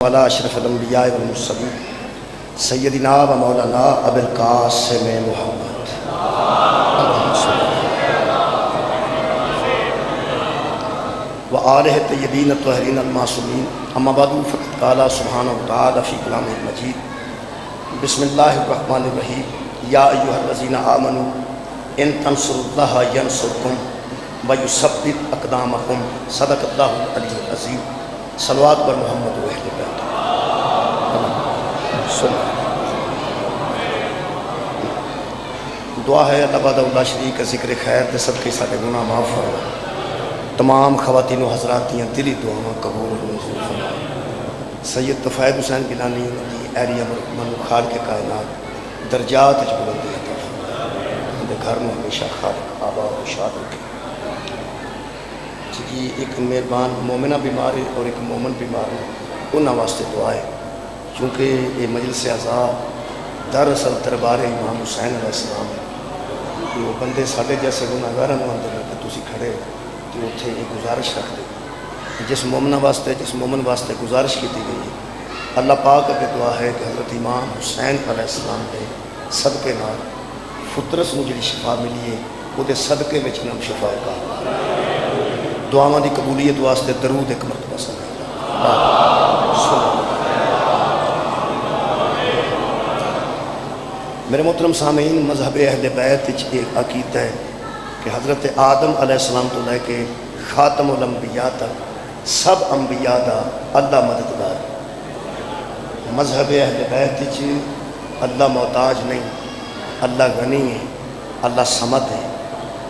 والا اشرف الانبیاء والمرسلین سیدنا و مولانا ابو القاسم محمد و آلہ الطیبین الطاہرین المعصومین اما بعد فقد قال سبحانہ وتعالی فی کلامہ المجید بسم اللہ الرحمن الرحیم یا ایھا الذین آمنوا ان تنصروا اللہ ینصرکم ویثبت اقدامکم صدق اللہ العلی العظیم صلوات بر محمد و اہل بیت دعا ہے اللہ بعد اللہ شریک کا ذکر خیر دے صدقے سارے گناہ معاف فرما تمام خواتین و حضرات دیاں دلی دعاواں قبول و منظور فرما سید طفیل حسین گیلانی دی ایریا من خالق کائنات درجات وچ بلندی عطا فرما اندے گھر میں ہمیشہ خالق آباد و شاد رکھے جی ایک مہربان مومنہ بیمار ہے اور ایک مومن بیمار ہے انہاں واسطے دعا ہے کیونکہ یہ مجلس اعزاء دراصل دربار امام حسین علیہ السلام ہے کہ وہ بندے ساڈے جیسے گناہگاراں نوں آندے نے کہ تسی کھڑے تو اتھے یہ گزارش رکھ دے جس مومنہ واسطے جس مومن واسطے گزارش کی گئی ہے اللہ پاک اگے دعا ہے کہ حضرت امام حسین علیہ السلام کے صدقے نال فطرس نوں جڑی شفا ملی ہے وہ دے صدقے وچ نام شفا کا دعاواں دی قبولیت واسطے درود ایک مرتبہ میرے محترم سامعین مذہب اہل بیت ایک عقیدہ ہے کہ حضرت آدم علیہ السلام تو لے کے خاتم الانبیاء تک سب انبیاء دا اللہ مددگار ہے مذہب اہل بیت اللہ محتاج نہیں اللہ غنی ہے اللہ صمد ہے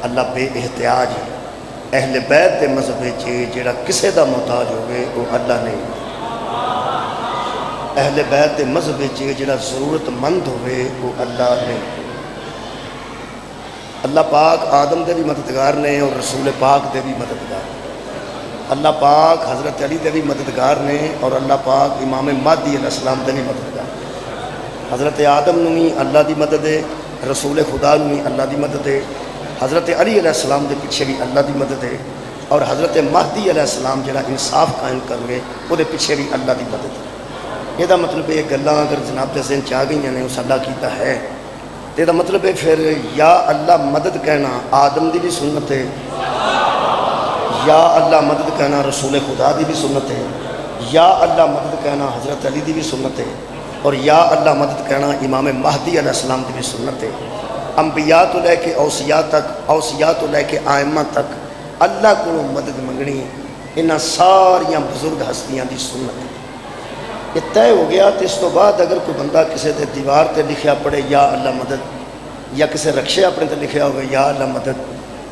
اللہ بے احتیاج ہے اہل بیت دے مذہب جیڑا کسے دا محتاج ہوئے وہ اللہ نہیں اہل بیت دے مذہب جیڑا ضرورت مند ہوئے وہ اللہ نہیں اللہ پاک آدم دے بھی مددگار نے اور رسول پاک دے بھی مددگار اللہ پاک حضرت علی دے بھی مددگار نے اور اللہ پاک امام مہدی علیہ السلام دے بھی مددگار حضرت آدم نو بھی اللہ دی مدد ہے رسول خدا نو بھی اللہ دی مدد ہے حضرت علی علیہ السلام دے پیچھے بھی اللہ دی مدد ہے اور حضرت مہدی علیہ السلام جڑا انصاف قائم کرے وہ دے پیچھے بھی اللہ دی مدد ہے یہ دا مطلب یہ گلاں اگر جناب دے ذہن چ آ گئی نے اس اللہ کیتا ہے تے دا مطلب ہے پھر یا اللہ مدد کہنا آدم دی بھی سنت ہے یا اللہ مدد کہنا رسول خدا دی بھی سنت ہے یا اللہ مدد کہنا حضرت علی دی بھی سنت ہے اور یا اللہ مدد کہنا امام مہدی علیہ السلام دی بھی سنت ہے انبیاء تو لے کے اوصیاء تک اوصیاء تو لے کے آئمہ تک اللہ کو مدد منگنی انہاں ساریاں بزرگ ہستیاں دی سنت ہے یہ طے ہو گیا تو اس تو بعد اگر کوئی بندہ کسی دے دیوار تے لکھیا پڑے یا اللہ مدد یا کسی رکشے اپنے تے لکھیا ہوئے یا اللہ مدد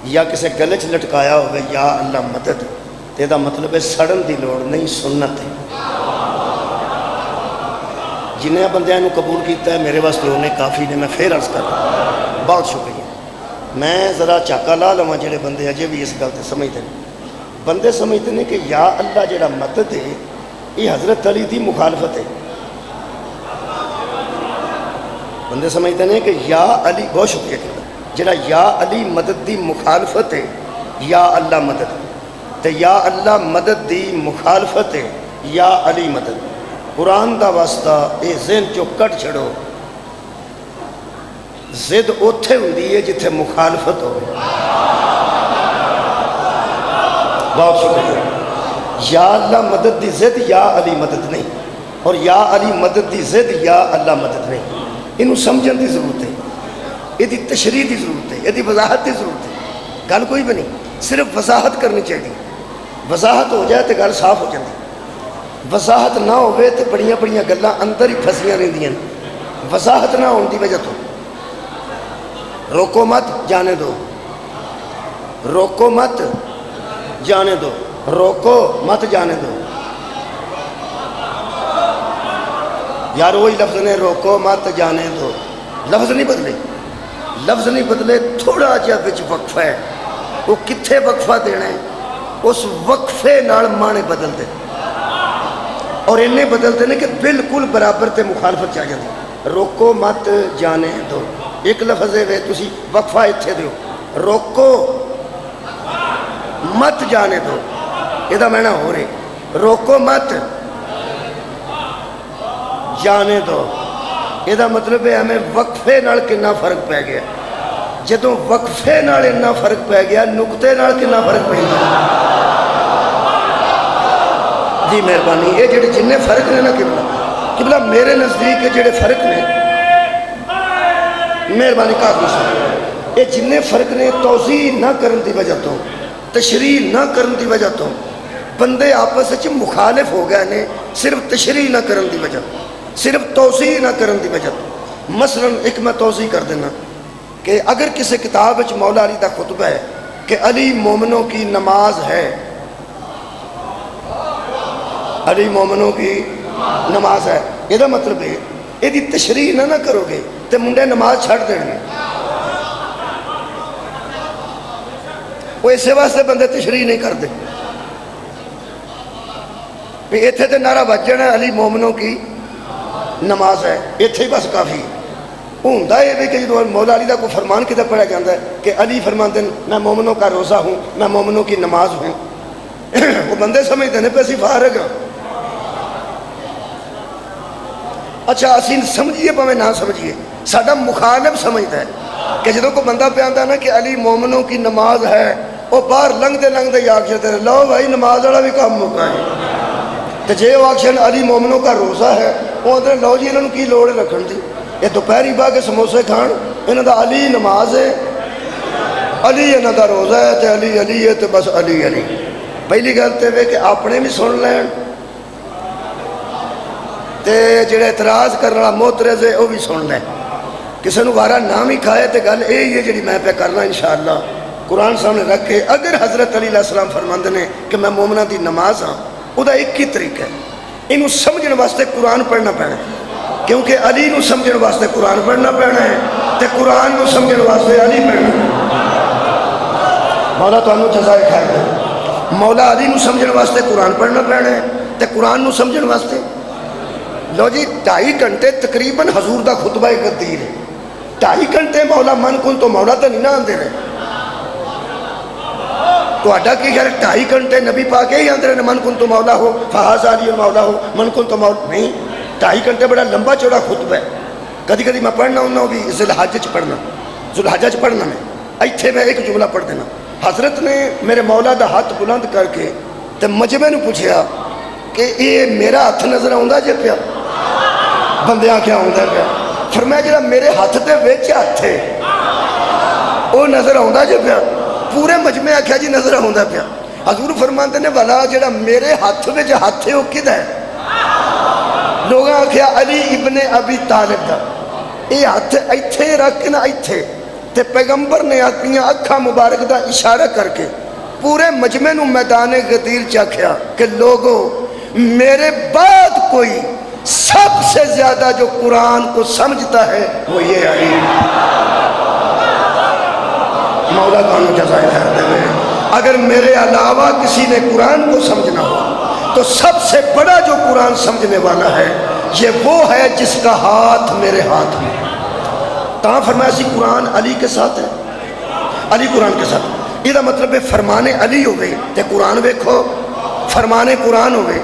یا کسی گلے چ لٹکایا ہوئے یا اللہ مدد تے دا مطلب ہے سڑن دی لوڑ نہیں سنت ہے جنہیں بندیاں نو قبول کیتا ہے میرے واسطے انہیں کافی نے میں پھر عرض کر رہا ہوں بہت شکریہ میں ذرا چاکا لا لواں جڑے بندے اجے بھی اس گل تے سمجھتے ہیں بندے سمجھتے ہیں کہ یا اللہ جڑا مدد ہے یہ حضرت علی دی مخالفت ہے بندے سمجھتے ہیں کہ یا علی بہت شکریہ کرتا جڑا یا علی مدد دی مخالفت ہے یا اللہ مدد تے یا اللہ مدد دی مخالفت ہے یا علی مدد قرآن دا واسطہ اے ذہن چو کٹ چھڑو زد اوتھے ہوندی ہے جتھے مخالفت ہو بہت شکریہ یا اللہ مدد دی زد یا علی مدد نہیں اور یا علی مدد دی زد یا اللہ مدد نہیں انہوں سمجھن دی ضرورت ہے یہ دی تشریح دی ضرورت ہے یہ دی وضاحت دی ضرورت ہے گل کوئی بھی نہیں صرف وضاحت کرنی چاہیے وضاحت ہو جائے تو گل صاف ہو جاتی وضاحت نہ ہوئے تو بڑیاں بڑیاں گلاں اندر ہی پھنسیاں رہندیاں وضاحت نہ ہونے دی وجہ تو روکو مت جانے دو روکو مت جانے دو روکو مت جانے دو یار وہی لفظ نے روکو مت جانے دو لفظ نہیں بدلے لفظ نہیں بدلے تھوڑا جہا بچ وقفہ ہے وہ کتھے وقفہ دینا ہے اس وقفے نال معنی بدل دے اور انہیں بدلتے ہیں کہ بالکل برابر تے مخالفت چاہ جاتی روکو مت جانے دو ایک لفظ ہے تسی وقفہ اتھے دیو روکو مت جانے دو یہ معنی ہو رہے روکو مت جانے دو. یہ مطلب ہے ہمیں وقفے نال کنا فرق پی گیا. جدوں وقفے نال اتنا فرق پی گیا نقطے نال کنا فرق پہ جی مہربانی. یہ جڑے جن فرق نے نا قبلہ میرے نزدیک جڑے فرق نے مہربانی کافی سن یہ جن فرق نے توضیح نہ کرن دی وجہ تو تشریح نہ کرن دی وجہ تو بندے آپس وچ مخالف ہو گئے نے صرف تشریح نہ کرن دی وجہ صرف توضیح نہ کرن دی وجہ. مثلا ایک میں توضیح کر دینا کہ اگر کسی کتاب وچ مولا علی دا خطبہ ہے کہ علی مومنوں کی نماز ہے, علی مومنوں کی نماز ہے, یہ مطلب ہے یہ تشریح نہ کرو گے تو منڈے نماز چھڑ دیں گے. وہ اسی واسطے بندے تشریح نہیں کرتے بھی اتنے تو نعرہ بج جانا علی مومنوں کی نماز ہے, اتنے ہی بس کافی. ہوتا یہ بھی کہ جب مولا علی کا کوئی فرمان کدھر پڑھا جاتا ہے کہ علی فرماتے ہیں میں مومنوں کا روزہ ہوں, میں مومنوں کی نماز ہوں. وہ بندے سمجھتے ہیں پہ اسی فارغ ہاں. اچھا اسی سمجھیے پہ نہ سمجھیے ساڈا مخالف سمجھتا ہے کہ جدوں کوئی بندہ پہ آتا ہے نا کہ علی مومنوں کی نماز ہے, وہ باہر لنگتے ہی آخر لو بھائی نماز والا بھی کام مکا ہے. تو جی وہ آخر علی مومنوں کا روزہ ہے وہ آدھے لو جی انہوں کی لوڑ رکھن دی, یہ دوپہری باہ کے سموسے کھان انہوں دا علی نماز ہے علی انہوں دا روزہ ہے تو علی علی ہے تو بس علی علی. پہلی گل تو یہ کہ اپنے بھی سن لین تے جڑے اعتراض کرنے والا معترض ہے وہ بھی سن لیں. کسی نے وارا نام ہی کھائے تو گل یہی ہے جی میں پہ کرنا انشاءاللہ قرآن سامنے رکھ کے. اگر حضرت علی علیہ السلام فرماندے نے کہ میں مومنہ دی نماز ہاں, وہ ایک ہی طریقہ ہے انہوں سمجھنے واسطے قرآن پڑھنا پینا ہے, کیونکہ علی نو سمجھنے واسطے قرآن پڑھنا پینا ہے تے قرآن نو سمجھنے واسطے علی پڑھنا ہے. مولا تو انہوں جزائے خیر دے. مولا علی نو سمجھنے واسطے قرآن پڑھنا پینا ہے تے قرآن نو سمجھنے واسطے. لو جی 2.5 گھنٹے تقریباً حضور دا خطبہ قدیر ہے. 2.5 گھنٹے مولا من کن تو مولا تو نہیں نہ آندے رہے. تو اڈا کی خیال 2.5 گھنٹے نبی پاک ہی آندے رہے من کن تو مولا ہو فہاز علی مولا ہو من کن تو مولا نہیں. 2.5 گھنٹے بڑا لمبا چوڑا خطبہ ہے. کدی کدی میں پڑھنا ہوں بھی ذوالحج پڑھنا ذوالحج پڑھنا میں میں ایک جملہ پڑھ دینا. حضرت نے میرے مولا دا ہاتھ بلند کر کے تے مجمع نے پوچھا کہ یہ میرا ہاتھ نظر آؤں جے پیا, بندے آکھیا آؤں پیا. فرمایا جڑا میرے ہاتھ دے وچ ہاتھ ہے وہ نظر آؤں جے پیا. پورے مجمع آکھیا جی نظر آؤں پیا. حضور فرماندے نے والا جڑا میرے ہاتھ وچ ہاتھ ہے وہ کدھر ہے؟ لوگاں آکھیا علی ابن ابی طالب دا. یہ ہاتھ ایتھے رکھ کے نا ایتھے تے پیغمبر نے اپنی اکھاں مبارک دا اشارہ کر کے پورے مجمع نو میدان غدیر چاکھیا کہ لوگوں میرے بعد کوئی سب سے زیادہ جو قرآن کو سمجھتا ہے وہ یہ علی. مولا تعالیٰ جزائے خیر دے. اگر میرے علاوہ کسی نے قرآن کو سمجھنا ہو تو سب سے بڑا جو قرآن سمجھنے والا ہے یہ وہ ہے جس کا ہاتھ میرے ہاتھ میں. تاں فرمایا سی قرآن علی کے ساتھ ہے, علی قرآن کے ساتھ. یہ مطلب ہے فرمان علی ہو گئی تے قرآن ویکھو فرمان قرآن ہو گئی.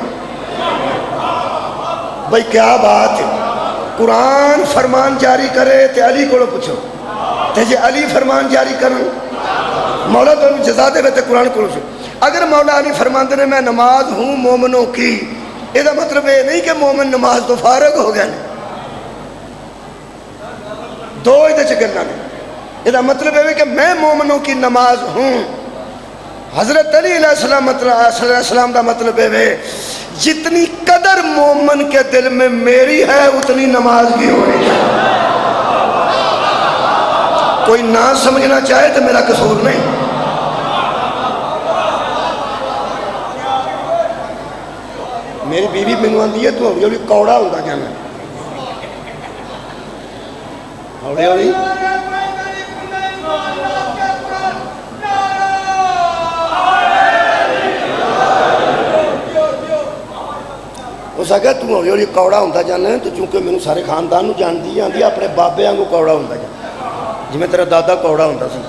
بھائی کیا بات ہے, قرآن فرمان جاری کرے تے علی کو پوچھو تے جی علی فرمان جاری کرن مولا تو جزا دے تے قرآن کو پوچھو. اگر مولا علی فرماندے نے میں نماز ہوں مومنوں کی, یہ مطلب یہ نہیں کہ مومن نماز تو فارغ ہو گیا. دو یہ گلا نے. یہ مطلب ہے کہ میں مومنوں کی نماز ہوں. حضرت علی علیہ السلام دا مطلب ہے جتنی قدر مومن کے دل میں میری ہے اتنی نماز کی ہونی ہے. کوئی نہ سمجھنا چاہے تو میرا قصور نہیں. میری بیوی مینوں آندی ہے تو ہولی ہولی کوڑا ہوتا جانا. ہولی ہولی اس آگے تو ہولی ہولی کوڑا ہوتا جانا ہے. تو چونکہ مینوں سارے خاندان جانتی آتی اپنے بابے کو کوڑا ہوتا جانا جی میں تیرا دادا کوڑا ہوتا سی.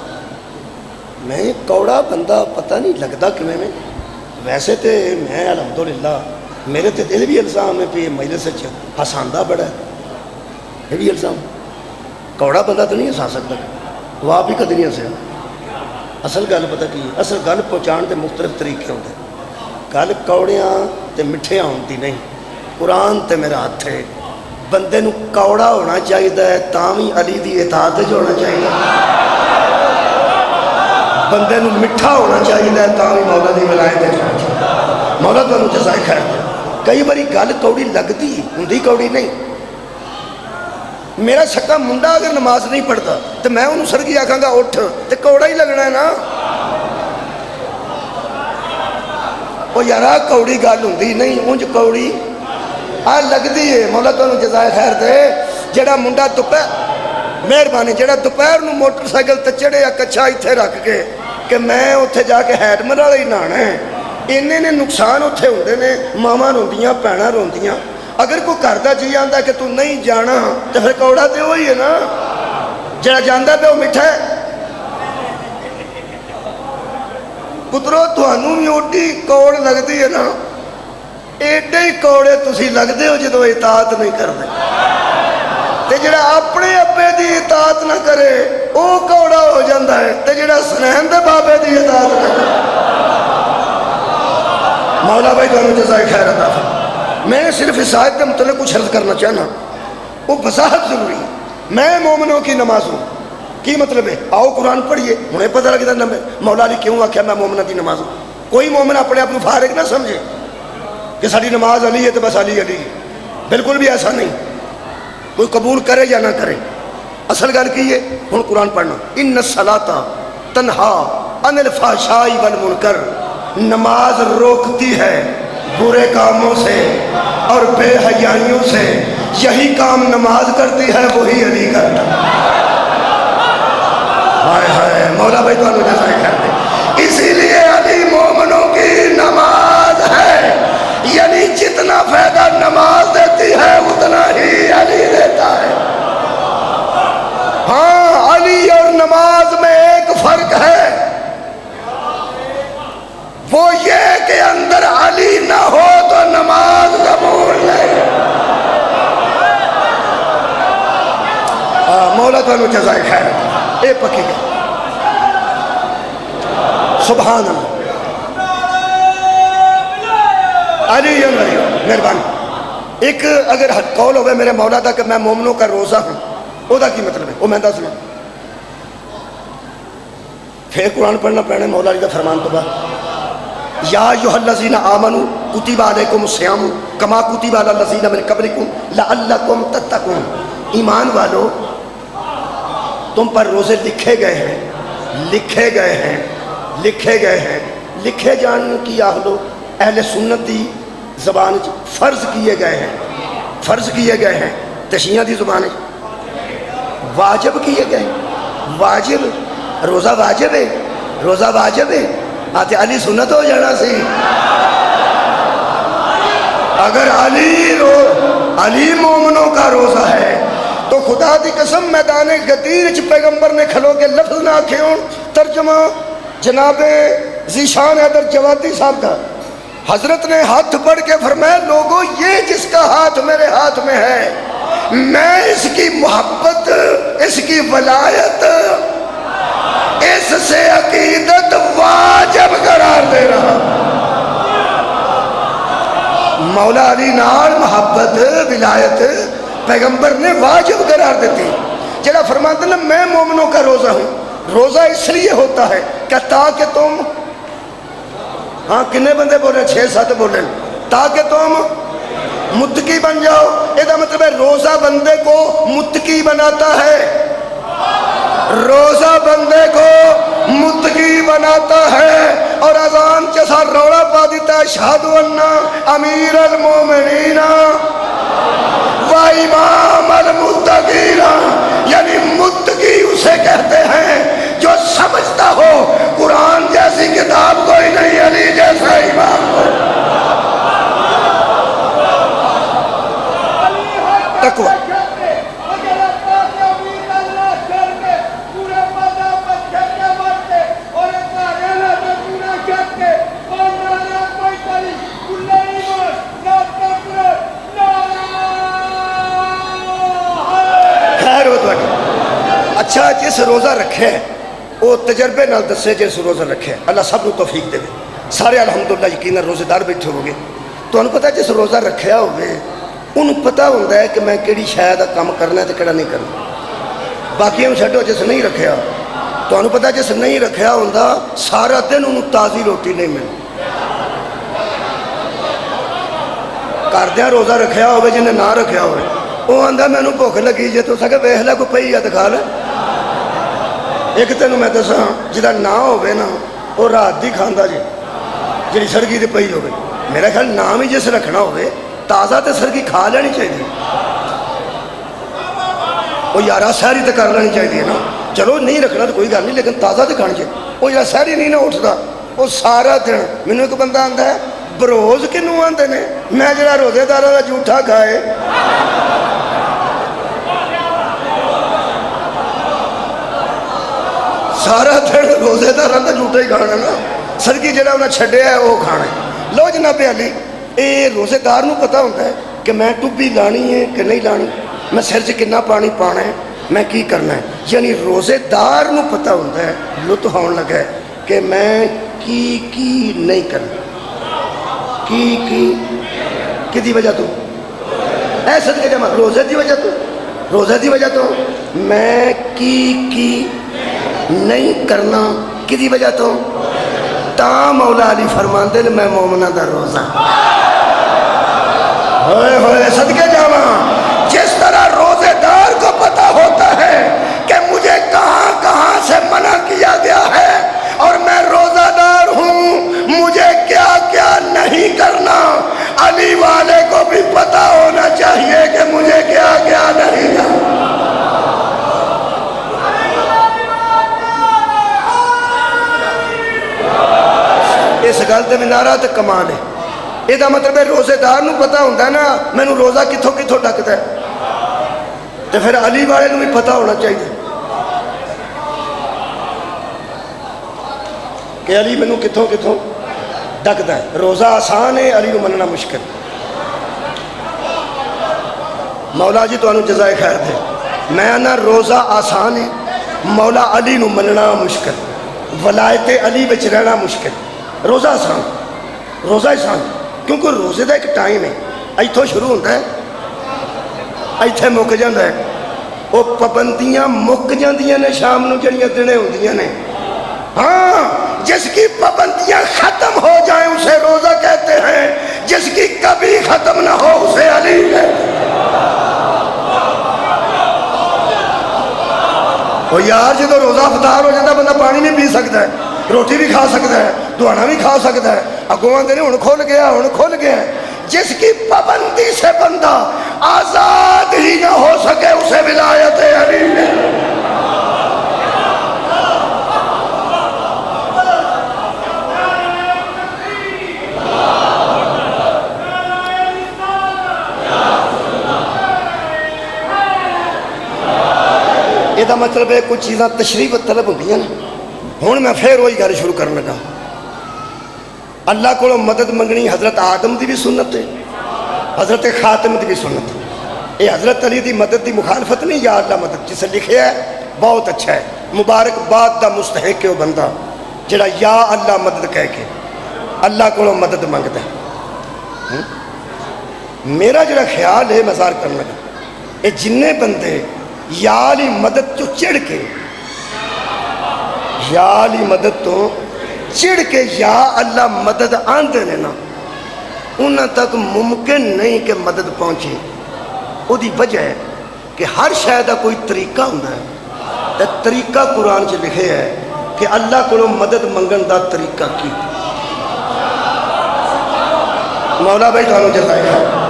میں کوڑا بندہ پتہ نہیں لگتا کمیں میں. ویسے تو میں الحمدللہ میرے تے دل بھی الزام ہے پہ مجلس ہساندا بڑا ہے، یہ بھی الزام۔ کوڑا بندہ تو نہیں ہسا سکتا، وہ آپ بھی کدی نہیں ہسیا۔ اصل گل پتہ کی ہے، اصل گل پہنچان دے مختلف طریقے ہوتے ہیں۔ گل کوڑیاں تے مٹھیاں ہوتی نہیں، قرآن تے میرا ہاتھ ہے۔ بندے نو کوڑا ہونا چاہیے تاں بھی علی دی اطاعت وچ ہونا چاہیے، بندے نو مٹھا ہونا چاہیے تاں بھی مولا دی ولایت وچ ہونا چاہیے۔ مولا تانوں جزائے خیر دے۔ کئی باری گل کوڑی لگتی ہوندی کوڑی نہیں۔ میرا سکا منڈا اگر نماز نہیں پڑھتا تو میں انہوں سرگی آکھاں گا اٹھ، تو کوڑا ہی لگنا ہے نا۔ وہ یارا کوڑی گل ہوندی نہیں، اونج کوڑی لگتی ہے۔ مولا تانوں جزائے خیر دے۔ جڑا منڈا مہربانی جڑا دوپہر نو موٹر سائیکل تے چڑھے یا کچھا اتنے رکھ کے کہ میں اتنے جا کے ہیڈمر والے ہی نہانا ہے، انہیں نے نقصان اتنے ہوندے نے، ماواں روندیاں بھੈਣਾں روندیاں۔ اگر کوئی گھر دا جی آندا کہ تو نہیں جانا تو پھر کوڑا تو وہی ہے نا، جڑا جاندا پہ وہ میٹھا ہے۔ پترو تھانوں بھی اوڈی کوڑ لگتی ہے نا، ایڈے ہی کوڑے تسی لگتے ہو جدو اطاعت نہیں کرتے، تے جڑا اپنے ابے دی اطاعت نہ کرے وہ کوڑا ہو جاتا ہے، تے جڑا سنین دے بابے دی اطاعت نہ کرے۔ مولا بھائی تانوں جزائے خیر عطا فرمائے۔ میں صرف اس آیت کے متعلق کچھ عرض کرنا چاہنا، وہ وضاحت ضروری ہے۔ میں مومنوں کی نماز ہوں، کی مطلب ہے؟ آؤ قرآن پڑھیے، انہیں پتہ لگتا ہے مولا علی کیوں آکھیا میں مومنہ کی نماز ہوں۔ کوئی مومن اپنے آپ کو فارغ نہ سمجھے کہ ساری نماز علی ہے تو بس علی علی ہے، بالکل بھی ایسا نہیں۔ کوئی قبول کرے یا نہ کرے، اصل گل کی ہے ہن قرآن پڑھنا۔ ان الصلاۃ تنہا عن الفحشاء والمنکر، نماز روکتی ہے برے کاموں سے اور بے حیائیوں سے، یہی کام نماز کرتی ہے وہی علی کرتا ہے۔ ہائے ہائے مولا بھائی تو جزائے خیر دے۔ اسی لیے علی مومنوں کی نماز ہے، یعنی جتنا فائدہ نماز دیتی ہے اتنا ہی علی دیتا ہے۔ ہاں علی اور نماز میں ایک فرق ہے، وہ یہ کہ اندر علی نہ ہو تو نماز قبول نہیں۔ مولا تعالیٰ جزائے خیر، اے پکی گا سبحان اللہ۔ علی علی مہربانی۔ ایک اگر قول ہوئے میرے مولا دا کہ میں مومنوں کا روزہ ہوں، وہ دا کی مطلب ہے وہ میں دس لوں، پھر قرآن پڑھنا پڑھنے مولا علی دا فرمان تو بعد یا ایھا الذین آمنوا کتب علیکم الصیام کما کتب علی الذین من قبلکم لعلکم تتقون۔ ایمان والو تم پر روزے لکھے گئے ہیں، لکھے گئے ہیں، لکھے گئے ہیں۔ لکھے جان کی آہلو اہل سنت دی زبان فرض کیے گئے ہیں، فرض کیے گئے ہیں۔ تشیعہ دی زبان واجب کیے گئے ہیں، واجب روزہ واجب ہے، روزہ واجب ہے۔ آتے علی سنت ہو جانا سی، اگر علی مومنوں کا روزہ ہے تو خدا دی قسم میدان غدیر چ پیغمبر نے کھلو کے لفظ نہ کھیوں۔ ترجمہ جناب ذیشان حیدر جوادی صاحب کا، حضرت نے ہاتھ پڑھ کے فرمایا لوگوں یہ جس کا ہاتھ میرے ہاتھ میں ہے، میں اس کی محبت، اس کی ولایت، اس سے عقیدت واجب قرار دے رہا۔ مولا علی نال محبت ولایت پیغمبر نے واجب قرار دیتی۔ جڑا فرماتا ہے میں مومنوں کا روزہ ہوں، روزہ اس لیے ہوتا ہے کہ تاکہ تم، ہاں کنے بندے بولے 6-7 بولے، تاکہ تم متقی بن جاؤ۔ یہ مطلب ہے روزہ بندے کو متقی بناتا ہے، روزہ بندے کو متقی بناتا ہے۔ اور اذان کے ساتھ روڑا پا دیتا ہے اشہد ان امیر المومنین و امام المتقین، یعنی متقی اسے کہتے ہیں جو سمجھتا ہو قرآن جیسی کتاب کوئی نہیں، علی جیسا امام کوئی۔ تقوی اچھا جس روزہ رکھے وہ تجربے نال دسے جس روزہ رکھے، اللہ سب کو توفیق دے۔ سارے الحمدللہ یقینا روزے دار بیٹھے ہو گے، تو انہوں پتہ جس روزہ رکھیا ہوگے انہوں پتہ ہوتا ہے کہ میں کیڑی شاید کام کرنا ہے تو کیڑا نہیں کرنا۔ باقی ہم چھڈو جس نہیں رکھیا، تو انہوں پتہ جس نہیں رکھیا ہوتا سارا دن انہوں تازی روٹی نہیں ملتی۔ کردیا روزہ رکھیا ہوگا جنہیں نہ رکھیا ہوئے وہ آندا مینوں بھوک لگی جے تو سکے ویکھ لے کوئی پئی ہے دکھا لے۔ ایک تینوں میں دساں جہاں نہ ہوئے نا وہ رات دی کھاندا جی سڑکی تے پئی ہوگی۔ میرا خیال نام ہی جس رکھنا ہوئے تازہ تے سڑکی کھا لینی چاہیے، وہ یارہ سحری تو کر لینی چاہیے نا۔ چلو نہیں رکھنا تو کوئی گل نہیں، لیکن تازہ تو کھانی چاہیے۔ وہ جہاں سحری نہیں نہ اٹھتا وہ سارا دن مینوں ایک بندہ آتا ہے بروز کنوں آتے نے، میں جڑا روزے داراں دا جھوٹا کھائے سارا دن روزے داراں دا جھوٹا ہی کھانا نا، سڑکی جڑا انہیں چھڈیا ہے وہ کھانا ہے۔ لو جناب علی یہ روزے دار نوں پتہ ہوتا ہے کہ میں ٹوبی لانی ہے کہ نہیں لانی، میں سر چ کنا پانی پانا ہے، میں کی کرنا ہے۔ یعنی روزے دار نوں پتہ ہوتا ہے، لطف آن لگا ہے کہ میں کی نہیں کرنا، کی دی وجہ تو اے صدقے جمع روزے دی وجہ تو، روزے دی وجہ تو میں کی نہیں کرنا، کی دی وجہ تو تا مولا علی فرماندے نے میں مومنہ دا روزہ ہوئے ہوئے صدقے جاواں۔ جس طرح روزے دار کو پتہ ہوتا ہے کہ مجھے کہاں کہاں سے منع کیا گیا ہے اور میں روزہ دار ہوں مجھے کیا کیا نہیں کرنا، علی والے کو بھی پتہ ہونا چاہیے کہ مجھے کیا کیا نہیں کرنا۔ اس گل تے منارہ تے کمال ہے۔ یہ مطلب ہے روزے دار نوں پتہ ہوتا ہے نا مینوں روزہ کتھوں کتھوں ڈکدا ہے، تو پھر علی والے نوں بھی پتہ ہونا چاہیے کہ علی مینوں کتھوں کتھوں ڈکدا ہے۔ روزہ آسان ہے، علی نوں مننا مشکل۔ مولا جی تانوں جزائے خیر دے، میں آنا روزہ آسان ہے، مولا علی نوں مننا مشکل، ولایت علی وچ رہنا مشکل۔ روزہ آسان، روزہ آسان کیونکہ روزے دا ایک ٹائم ہے، ایتھوں شروع ہوتا ہے ایتھے مک جاتا ہے۔ وہ پابندیاں مک جاندیاں نے شام نوں جڑیاں دنے ہوندیاں نے، ہاں جس کی پابندیاں ختم ہو جائیں اسے روزہ کہتے ہیں، جس کی کبھی ختم نہ ہو اسے علی کہتے ہیں۔ وہ یار جدو روزہ افطار ہو جاتا بندہ پانی نہیں پی سکتا ہے، روٹی بھی کھا سکتا ہے، دعانا بھی کھا سکتا ہے، اگوں آندے نے ہن کھل گیا ہن کھل گیا۔ جس کی پابندی سے بندہ آزاد ہی نہ ہو سکے اسے ولایت علی ہے۔ یہ مطلب ہے کچھ چیزاں تشریف طلب ہوتی ہیں نا۔ ہوں میں پھر وہی گل شروع کرنے لگا، اللہ کو مدد منگنی حضرت آدم دی بھی سنت ہے، حضرت خاتم دی بھی سنت ہے۔ یہ حضرت علی دی مدد دی مخالفت نہیں، یا اللہ مدد جسے لکھے ہے بہت اچھا ہے، مبارک باد دا مستحق ہے وہ بندہ جڑا یا اللہ مدد کہہ کے اللہ کو مدد منگتا ہے۔ میرا جڑا خیال ہے مزار کرنے لگا، یہ جننے بندے یا علی مدد تو چڑھ کے، یا علی مدد تو چڑھ کے یا اللہ مدد آندے نے نا، انہاں تک ممکن نہیں کہ مدد پہنچے۔ وہ دی وجہ ہے کہ ہر شاید کوئی طریقہ ہوتا ہے، تے طریقہ قرآن چ لکھے ہے کہ اللہ کو مدد منگن دا طریقہ کی۔ مولا بھائی تھانوں جزائے خیر،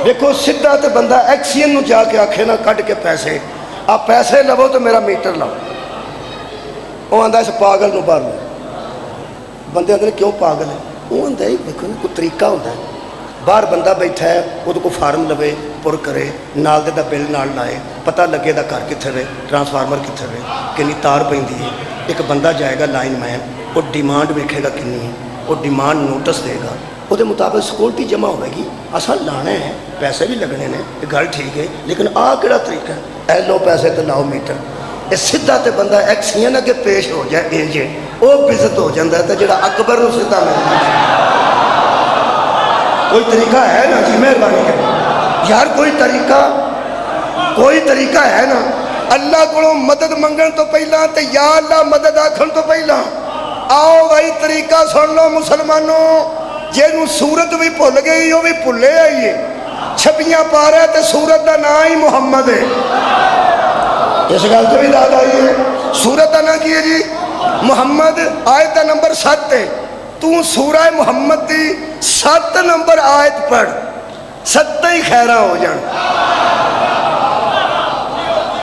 دیکھو سدھا تے بندہ ایکسین نو جا کے آکھے نا کٹ کے پیسے، آپ پیسے لو تو میرا میٹر لاؤ، وہ آندا اس پاگل نو باہر لو۔ بندے آندے کیوں پاگل ہے؟ وہ آندا ہے دیکھو نا کوئی طریقہ ہوتا ہے، باہر بندہ بیٹھا ہے وہ کو فارم لوے پر کرے، نال دے دا بل نال لائے، پتہ لگے دا گھر کتھے رہے، ٹرانسفارمر کتھے رہے، کنی تار پیندی ہے۔ ایک بندہ جائے گا لائن مین، وہ ڈیمانڈ ویکھے گا کنی ہے، وہ ڈیمانڈ نوٹس دے گا، وہ دے مطابق سیکورٹی جمع ہوئے گی، اساں لانے ہیں، پیسے بھی لگنے نے، گل ٹھیک ہے، لیکن آ کیڑا طریقہ ہے؟ اے لو پیسے تو لاؤ میٹر، یہ سیدھا تے بندہ ایکسین اگے پیش ہو جائے انج وہ بزت ہو جاتا ہے تے جڑا اکبر نو سیدھا ملنا کوئی طریقہ ہے نا جی مہربانی کر یار کوئی طریقہ ہے نا اللہ کو مدد منگن تو پہلا تے یا اللہ مدد آکھن تو پہلا آؤ بھائی طریقہ سن لو مسلمانوں جنوں سورت بھی بھول گئی وہ بھی بھلے آئیے چھپیاں پا رہا ہے تے سورت دا نام ہی محمد ہے اس گل تو بھی یاد آئی ہے سورت کا نام کی ہے جی محمد آیت کا نمبر 7 ہے تو سورہ محمد دی 7 نمبر آیت پڑھ 7 ہی خیرہ ہو جان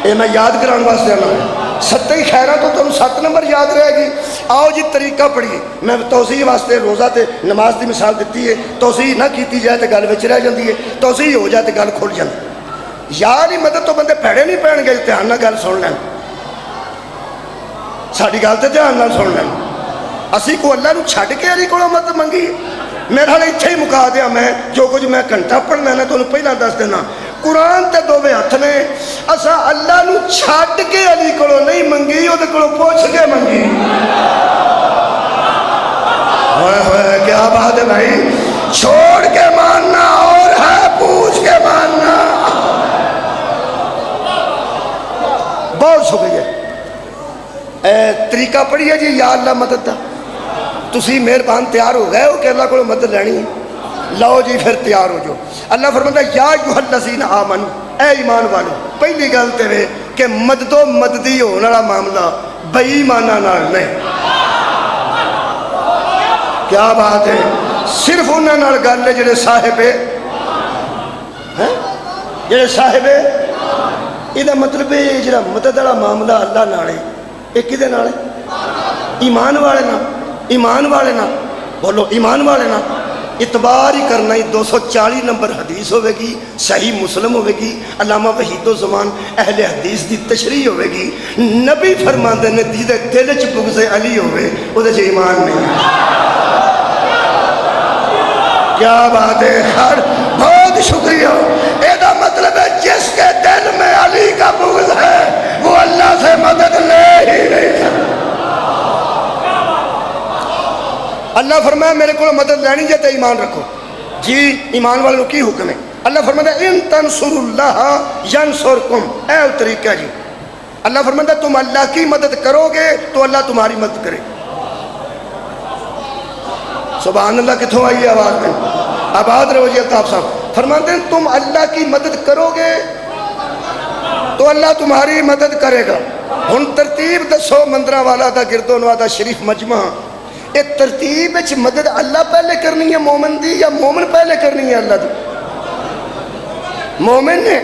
یہ میں یاد کران واسطے آنا 7 ہی خیرہ تو تم 7 نمبر یاد رہے گی آؤ جی طریقہ پڑھیے میں توضیح واسطے روزہ تے نماز دی مثال دیتی ہے توضیح نہ کیتی جائے تو گل وچ رہ جاندی ہے توضیح ہو جائے تو گل کھل جاندی یار ہی مدد تو بندے پیڑے نہیں پہن گے دھیان نہ گل سن لین ساری گل تو دھیان نہ سن لین اسی کو اللہ نو چھڈ کے علی کو مدد منگی میرے حال اتھے ہی مکا دیا میں جو کچھ میں گھنٹہ پڑھنا ہے تو پہلا دس دینا قرآن تے دوویں ہاتھ نے اسا اللہ نو چھڈ کے علی کو نہیں منگی وہ کو پوچھ کے منگی ہوئے ہوئے کیا بات ہے بھائی چھوڑ کے ماننا اور ہے پوچھ کے ماننا بہت شکریہ طریقہ پڑھیے جی یا اللہ مدد دا تسی مہربان تیار ہو گئے ہو کہ اللہ کو مدد لینی ہے لو جی پھر تیار ہو جو اللہ فرماتا ہے یا ایھا الذین آمنوا اے ایمان والو پہلی گل تے وے کہ مدد و مددی ہونے والا معاملہ بے ایماناں نال نہیں کیا بات ہے صرف انہاں نال گل ہے جڑے صاحب ہیں جڑے صاحب یہ مطلب ہے جڑا مدد والا معاملہ اللہ نال ہے یہ کدے نال ہے ایمان والے نا بولو ایمان والے نا اتبار ہی کرنا ہی 240 نمبر حدیث ہوئے گی صحیح مسلم ہوئے گی علامہ وحید الزمان اہل حدیث دی تشریح ہوئے گی نبی فرماندے نے دیدے دل چ بغض علی ہوئے وہ دے ایمان نہیں کیا بات ہے خیر بہت شکریہ ایدہ مطلب ہے جس کے دل میں علی کا بغض ہے وہ اللہ سے مدد لے ہی نہیں سکتا اللہ فرمایا میرے کو مدد لینی جاتے ایمان رکھو جی ایمان والوں کی حکم ہے اللہ فرماتا ہے ان تنصر اللہ ینصرکم اے طریقہ جی اللہ فرماتا ہے تم اللہ کی مدد کرو گے تو اللہ تمہاری مدد کرے سبحان اللہ کتھوں آئی آواز میں آباد رہو جی الطاف صاحب فرماتے ہیں تم اللہ کی مدد کرو گے تو اللہ تمہاری مدد کرے گا ہن ترتیب دسو مندرہ والا دا گردو نوادا شریف مجمع ایک ترتیب اچھ مدد اللہ پہلے کرنی ہے مومن دی یا مومن پہلے کرنی ہے اللہ دی مومن نے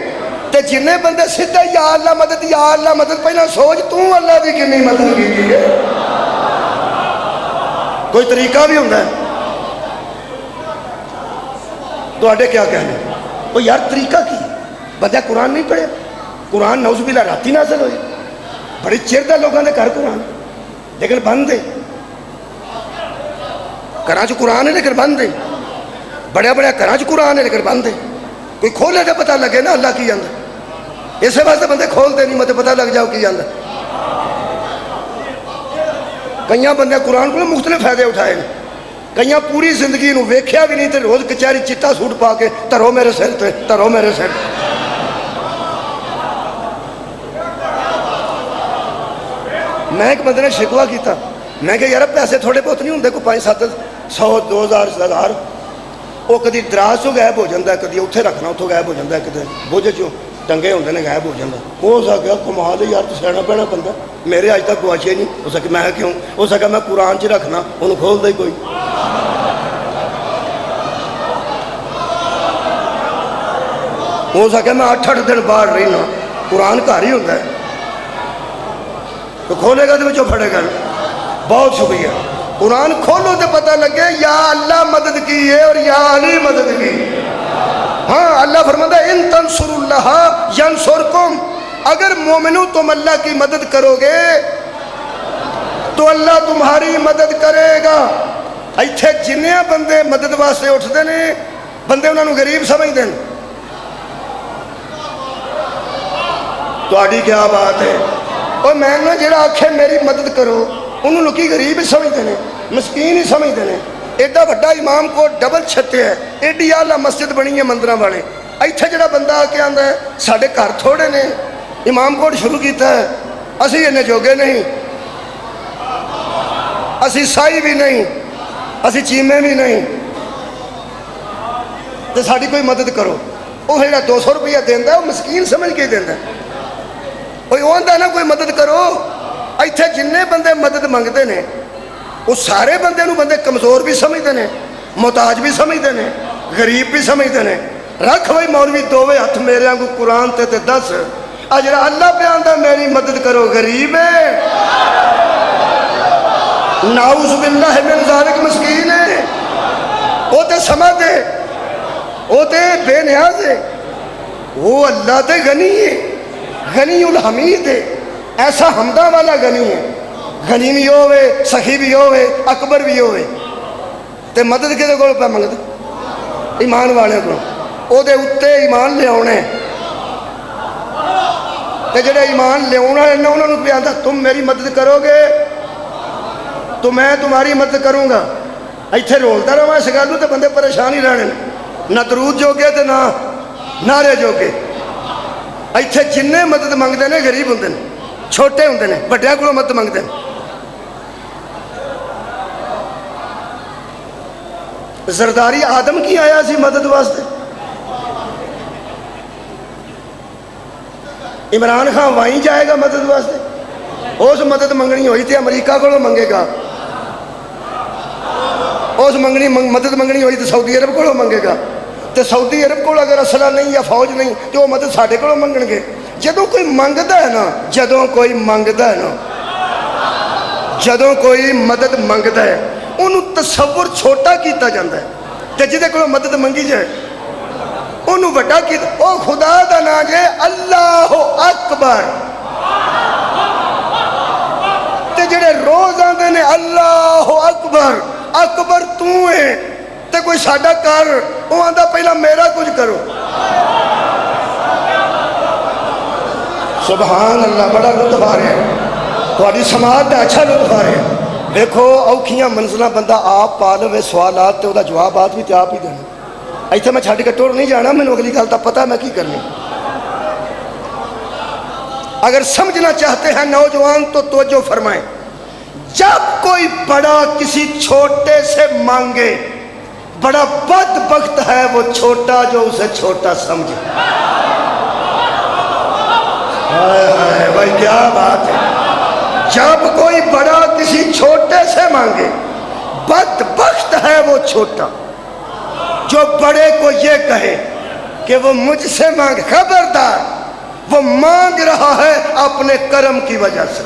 تے جنہیں بندے سدھا یا اللہ مدد پہلا سوچ تو اللہ دی کنی مدد کی ہے کوئی طریقہ بھی ہوتا ہے تو آڈے کیا کہنے وہ یار طریقہ کی بندہ قرآن نہیں پڑھے قرآن نعوذ باللہ راتی نازل ہوئے بڑی چیر دا لوگاں دے گھر قرآن لیکن بند دے کراچ قرآن ہے لیکن بند ہے بڑے بڑے کراچ قرآن ہے لیکن بند ہے کوئی کھولے تو پتہ لگے نا اللہ کی اندر اسے واسطے بندے کھولتے نہیں مجھے پتہ لگ جاؤ کی اندر کئیاں بندے قرآن کو مختلف فائدے اٹھائے ہیں کئیاں پوری زندگی نو ویکھیا بھی نہیں تے روز کچہری چٹا سوٹ پا کے ترو میرے سر تے ترو میرے سر میں ایک بندے نے شکوا کیتا میں کہ یار پیسے تھوڑے بہت نہیں ہوں کو 500 2000 1000 وہ کدی دراز چوں غائب ہو جاتا ہے کدی اتنے رکھنا اتوں غائب ہو جاتا ہے کدی بوجھ چوں ٹنگے ہوتے ہیں غائب ہو جاتا ہو سکا کمال ہے یار تو سیاح پینا بندہ میرے اج تک گواچے نہیں ہو سکے میں کیوں ہو سکا میں قرآن چ رکھنا انہوں کھول دے کوئی ہو سکے میں 8-8 دن باہر رہنا قرآن گھر ہی ہوتا ہے تو کھولے گا تو بچوں پھڑے گا بہت شکریہ قرآن کھولو تو پتہ لگے یا اللہ مدد کی ہے اور یا علی مدد کی ہاں اللہ فرماتا ہے ان تنصر اللہ ینصرکم اگر مومنو تم اللہ کی مدد کرو گے تو اللہ تمہاری مدد کرے گا ایتھے جنیاں بندے مدد واسطے اٹھتے ہیں بندے انہوں نے غریب سمجھتے ہیں تو آڈی کیا بات ہے اور میں نہ جڑا آکھے میری مدد کرو انہوں لوکی غریب ہی سمجھتے ہیں، مسکین ہی سمجھتے ہیں۔ ایڈا بڑا امام کو ڈبل چھتے ہے، ایڈی آلہ مسجد بنی ہے مندرہ والے، ایتھے جڑا بندہ آکے آندہ ہے ساڑھے گھر تھوڑے نے، امام کوٹ شروع کیتا ہے، اسی انہیں جوگے نہیں، اسی سائی بھی نہیں، اسی چیمے بھی نہیں، تو ساڑھی کوئی مدد کرو۔ وہ جڑا 200 روپیہ دیندہ ہے وہ مسکین سمجھ کے دیندہ ہے، وہ آندہ ہے نا کوئی مدد کرو۔ ایتھے جننے بندے مدد منگتے ہیں وہ سارے بندے نو بندے کمزور بھی سمجھتے ہیں، محتاج بھی سمجھتے ہیں، غریب بھی سمجھتے ہیں۔ رکھ بھائی مولوی دووے ہاتھ میرے آنگو قرآن تے دس، اجرا اللہ پہ آندہ میری مدد کرو غریب ہے، نعوذ باللہ من ذالک مسکین ہے، وہ تے سمجھ ہے، وہ تے بے نیاز ہے، وہ اللہ تے غنی ہے، غنی الحمید ہے، ایسا حمدہ والا غنی ہے، غنی بھی ہوئے، سخی بھی ہوئے، اکبر بھی ہوئے، تے مدد کے دے گوڑ پہ منگ دے ایمان والے کو، او دے اتے ایمان لے آنے، تے جڑے ایمان لے آنے انہوں نے پہ آتا تم میری مدد کرو گے تو میں تمہاری مدد کروں گا۔ ایتھے رولتا رہا اس گالوں تے بندے پریشان ہی رہنے، نہ درود جو گے تے نہ نعرے جو گے۔ ایتھے جننے مدد منگتے ہیں غریب ہوندے ہیں، چھوٹے ہوندے ہیں، بڑیا کو مدد منگتے ہیں۔ زرداری آدم کی آیا سی مدد واسطے، عمران خان وہیں جائے گا مدد واسطے، اس مدد منگنی ہوئی تھی امریکہ کو منگے گا، اس مدد منگنی ہوئی تو سعودی عرب کو منگے گا، تو سعودی عرب کو اگر اسلحہ نہیں یا فوج نہیں تو وہ مدد ساڑھے کو منگن گے۔ جدوں کوئی منگتا ہے نا، جدوں کوئی منگتا ہے نا، جدوں کوئی مدد منگتا ہے انہوں تصور چھوٹا کیتا جاندہ ہے، تے جدے کو مدد منگی جائے انہوں بڑا کیتا، او خدا دا نا جے اللہ اکبر، تے جڑے روز آندے نے اللہ اکبر، اکبر تو ہے تے کوئی ساڑھا کر، وہ آندہ پہلا میرا کچھ کرو۔ سبحان اللہ، بڑا لطف آ رہے ہیں، تھوڑی سماعت دا اچھا لطف آ رہے ہیں۔ دیکھو اوکھیاں منزلہ بندہ آپ پالوے سوالات تے وہ دا جوابات بھی تے آپ ہی دینے، ایتھے میں چھاڑی کٹور نہیں جانا، میں نے اگلی گالتا پتہ میں کی کرنی۔ اگر سمجھنا چاہتے ہیں نوجوان تو توجہ فرمائیں، جب کوئی بڑا کسی چھوٹے سے مانگے، بڑا بدبخت ہے وہ چھوٹا جو اسے چھوٹا سمجھے۔ بھائی کیا بات ہے، جب کوئی بڑا کسی چھوٹے سے مانگے، بدبخت ہے وہ چھوٹا جو بڑے کو یہ کہے کہ وہ مجھ سے مانگ، خبردار وہ مانگ رہا ہے اپنے کرم کی وجہ سے،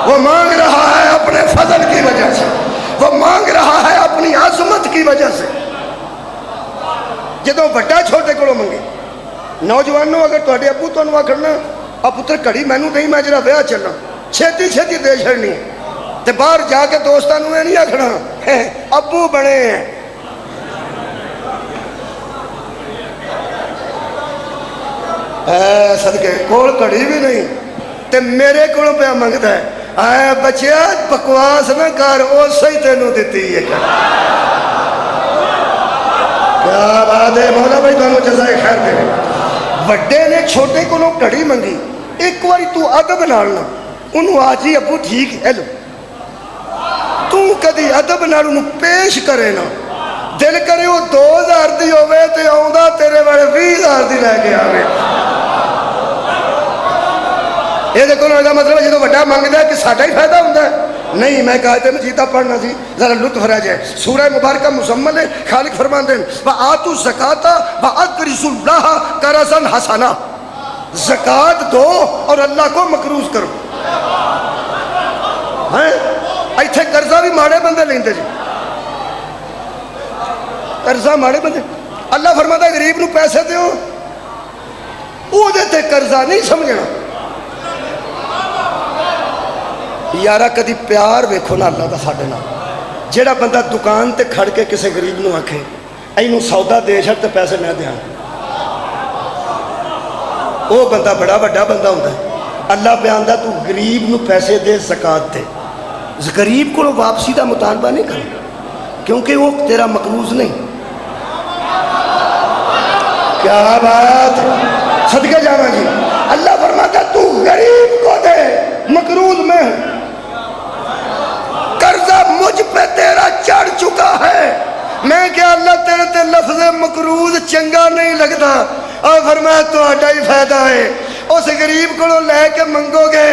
وہ مانگ رہا ہے اپنے فضل کی وجہ سے، وہ مانگ رہا ہے اپنی عظمت کی وجہ سے۔ جدوں بڑا چھوٹے کو منگے، نوجوانوں اگر تہاڈے ابو تانوں آکھنا آ پتر گھڑی مینوں نہیں، میں جڑا ویاہ چلنا چھیتی چھیتی دے چھڑنی تے باہر جا کے دوستانوں یہ نہیں آکھنا ابو بنے ہیں۔ صدقے کول کڑی بھی نہیں تے میرے کو پہ منگتا ہے، اے بچیا بکواس نہ کر، او صحیح تینوں دیتی ہے۔ کیا بات ہے مولا بھائی، تمہیں جزائے خیر دے۔ وڈے نے چھوٹے کو کڑی منگی، ایک واری تو ادب نالنا انہوں آجی ابو ٹھیک ہے لو، تو کدی ادب نال انہوں پیش کرے نا، دل کرے وہ 2000 دی ہوئے تے آؤں تیرے بڑے 20,000 دی لے کے آوے۔ یہ دیکھو نا مطلب ہے جدو بڑا مانگتا ہے کہ ساڑھا ہی فائدہ ہوتا ہے؟ نہیں، میں آیت مجیدہ پڑھنا سی ذرا لطف رہ جائے۔ سورہ مبارکہ مزمل ہے، خالق فرماندے ہیں وَآتُوا الزَّكَاةَ وَأَقْرِضُوا اللَّهَ قَرْضًا حَسَنًا، زکوٰۃ دو اور اللہ کو مقروض کرو۔ ایتھے قرضہ بھی ماڑے بندے لیندے جی، قرضہ ماڑے بندے، اللہ فرماتا ہے غریب نو پیسے دیو، او دیتے قرضہ نہیں سمجھنا۔ یارہ کدی پیار ویکھو نا اللہ دا ساڈے نال، جیڑا بندہ دکان تے کھڑ کے کسے غریب نو آکھے اینو سودا دے چھڑ تے پیسے میں دیاں، وہ بندہ بڑا بڑا بندہ ہوتا ہے۔ اللہ پہ آندا تو غریب نو پیسے دے، زکات دے، غریب کو واپسی دا مطالبہ نہیں کرنا کیونکہ وہ تیرا مقروض نہیں۔ کیا بات، صدقے جانا جی، اللہ فرماتا تو غریب کو دے، مقروض میں قرضہ مجھ پہ تیرا چڑھ چکا ہے، میں کیا اللہ تیرے تے لفظ مقروض چنگا نہیں لگتا، اور فرمایا تو آڈا ہی فائدہ ہے، اس غریب کو لے کے منگو گے،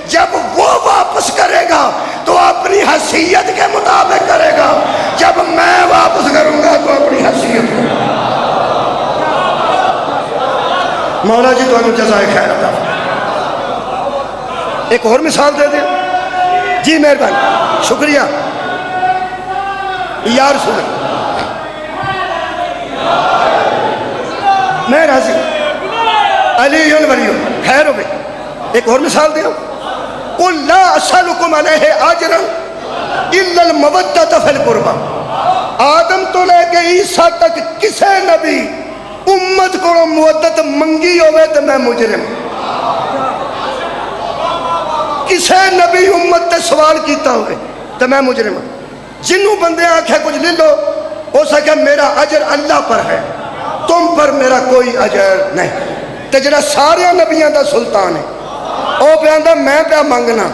جب وہ واپس کرے گا تو اپنی حیثیت کے مطابق کرے گا، جب میں واپس کروں گا تو اپنی حیثیت کے۔ مولا جی تو جزائے خیر عطا فرمائے۔ ایک اور مثال دے دیں جی، مہربانی، شکریہ یا رسول اللہ، میں راضی، علی ولی، خیر ہو گئی۔ ایک اور مثال دیں، قُلْ لَا أَسْأَلُكُمْ عَلَيْهِ أَجْرًا إِلَّا الْمَوَدَّةَ فِي الْقُرْبَى، آدم تو لے کے عیسیٰ تک کسے نبی امت کو مودت منگی ہوئے تو میں مجرم، کسے نبی امت تے سوال کیتا ہوئے تو میں مجرم، جنہوں بندے آنکھیں کچھ لے لو، ہو سکے میرا اجر اللہ پر ہے، تم پر میرا کوئی اجر نہیں، تے جڑا سارے نبیوں دا سلطان ہے او پہ آندہ میں پہ منگنا،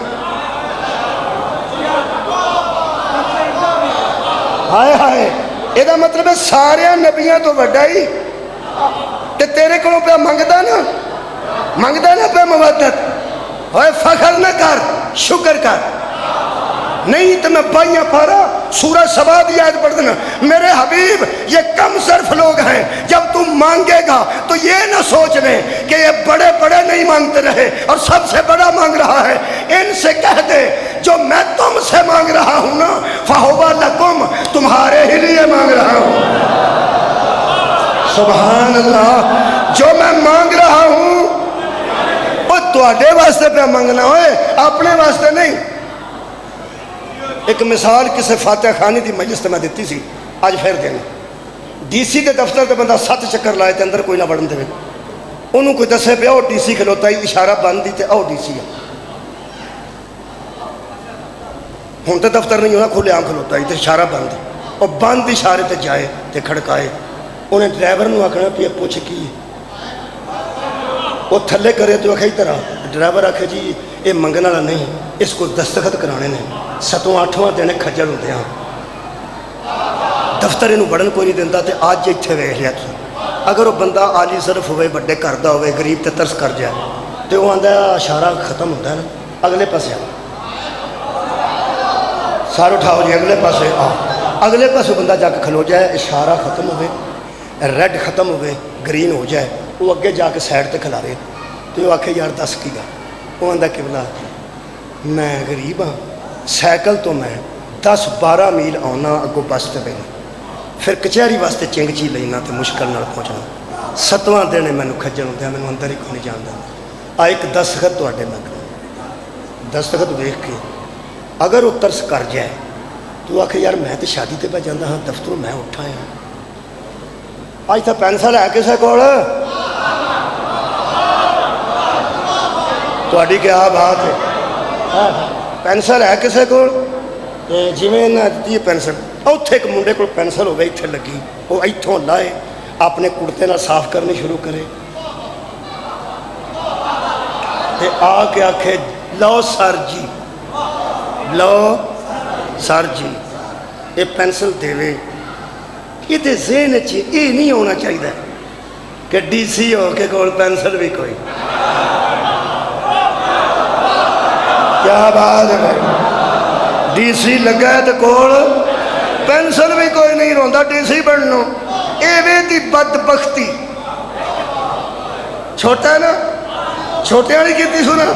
ہائے ہائے، یہ دا مطلب ہے سارے نبیوں تو وڈائی تے تیرے کو پہ منگدا نا پہ مودت، ہوئے فخر نہ کر، شکر کر، نہیں تو میں بائیاں پارا سورہ سبا دی آیت پڑھ دینا، میرے حبیب یہ کم صرف لوگ ہیں، جب تم مانگے گا تو یہ نہ سوچ لیں کہ یہ بڑے بڑے نہیں مانگتے رہے اور سب سے بڑا مانگ رہا ہے، ان سے کہہ دے جو میں تم سے مانگ رہا ہوں نا فَهُوَ لَكُمْ، تمہارے ہی لیے مانگ رہا ہوں، سبحان اللہ، جو میں مانگ رہا ہوں وہ تواڈے واسطے پہ مانگنا ہوئے، اپنے واسطے نہیں۔ ایک مثال کسے فاتح خانی دی مجلس تے میں دیتی سی، آج پھر دینا، ڈی سی دے دفتر تے بندہ 7 چکر لائے تے اندر کوئی نہ بڑھن دے، انہوں کوئی دسے پہ او ڈی سی کھلوتا ہی، اشارہ بند دی تے او ڈی سی ہے، ہون تے دفتر نہیں ہونا، کھولے عام کھلوتا ہی تے اشارہ بند، اور بند اشارے تے جائے تے کھڑکائے، انہیں ڈرائیور نو آکھنا پہ پوچھ کی وہ تھلے کرے تو آکھے طرح، ڈرائیور آکھے جی یہ منگنا والا نہیں، اس کو دستخط کرانے نے، 7واں دینے کھجل ہوتے ہیں، دفتر انہوں بڑھن کوئی نہیں دینا تے آج جی اتھے ویکھ لیا تھی، اگر وہ بندہ عالی صرف ہوئے بڑے کردہ ہوئے غریب تے ترس کر جائے تو وہ آندہ اشارہ ختم ہوتا ہے نا، اگلے پاسے آؤ، سارے اٹھاؤ جی اگلے پاسے آؤ، اگلے پاسے بندہ جا کے کھلو جائے، اشارہ ختم ہوئے، ریڈ ختم ہوئے، گرین ہو جائے، وہ اگے جا کے سائڈ تے کھلا رہے تو وہ آکھے یار دس کی گا، وہ آندہ قبلہ میں غریب ہاں، سائیکل تو میں 10-12 میل آنا اگو بس تے بینا، پھر کچہری واسطے چنگچی لینا تے مشکل نال پہنچنا، 7واں دینے میں کھجل ہوتے ہیں، میں اندر ہی کو نہیں جانتا، ایک دستخط تو اڈے منگنا، دستخط دیکھ کے اگر وہ ترس کر جائے تو آکھے یار میں تے شادی تے پہ جاندہ ہاں، دفتروں میں اٹھا ہے، آج تھا پینسل ہے کسے کوڑ تو اڈی کیا بات ہے، پینسل ہے کسے کوڑ جی میں نہ دیتی ہے پینسل، اتھے ایک منڈے کو پینسل ہو گئی اتھے لگی، وہ ایتھوں لائے اپنے کڑتے نہ صاف کرنے شروع کرے تے آ کے آکھے لو سر جی، لو سر جی یہ پینسل دے وے، یہ دے ذہن چی یہ نہیں ہونا چاہیے کہ ڈی سی ہو کے کول پینسل بھی کوئی، کیا بات ہے بھائی، ڈی سی لگا ہے تو کول پینسل بھی کوئی نہیں روندا ڈی سی بننو، ایویں دی بدبختی، چھوٹا ہے نا، چھوٹے والی کیتی سنا،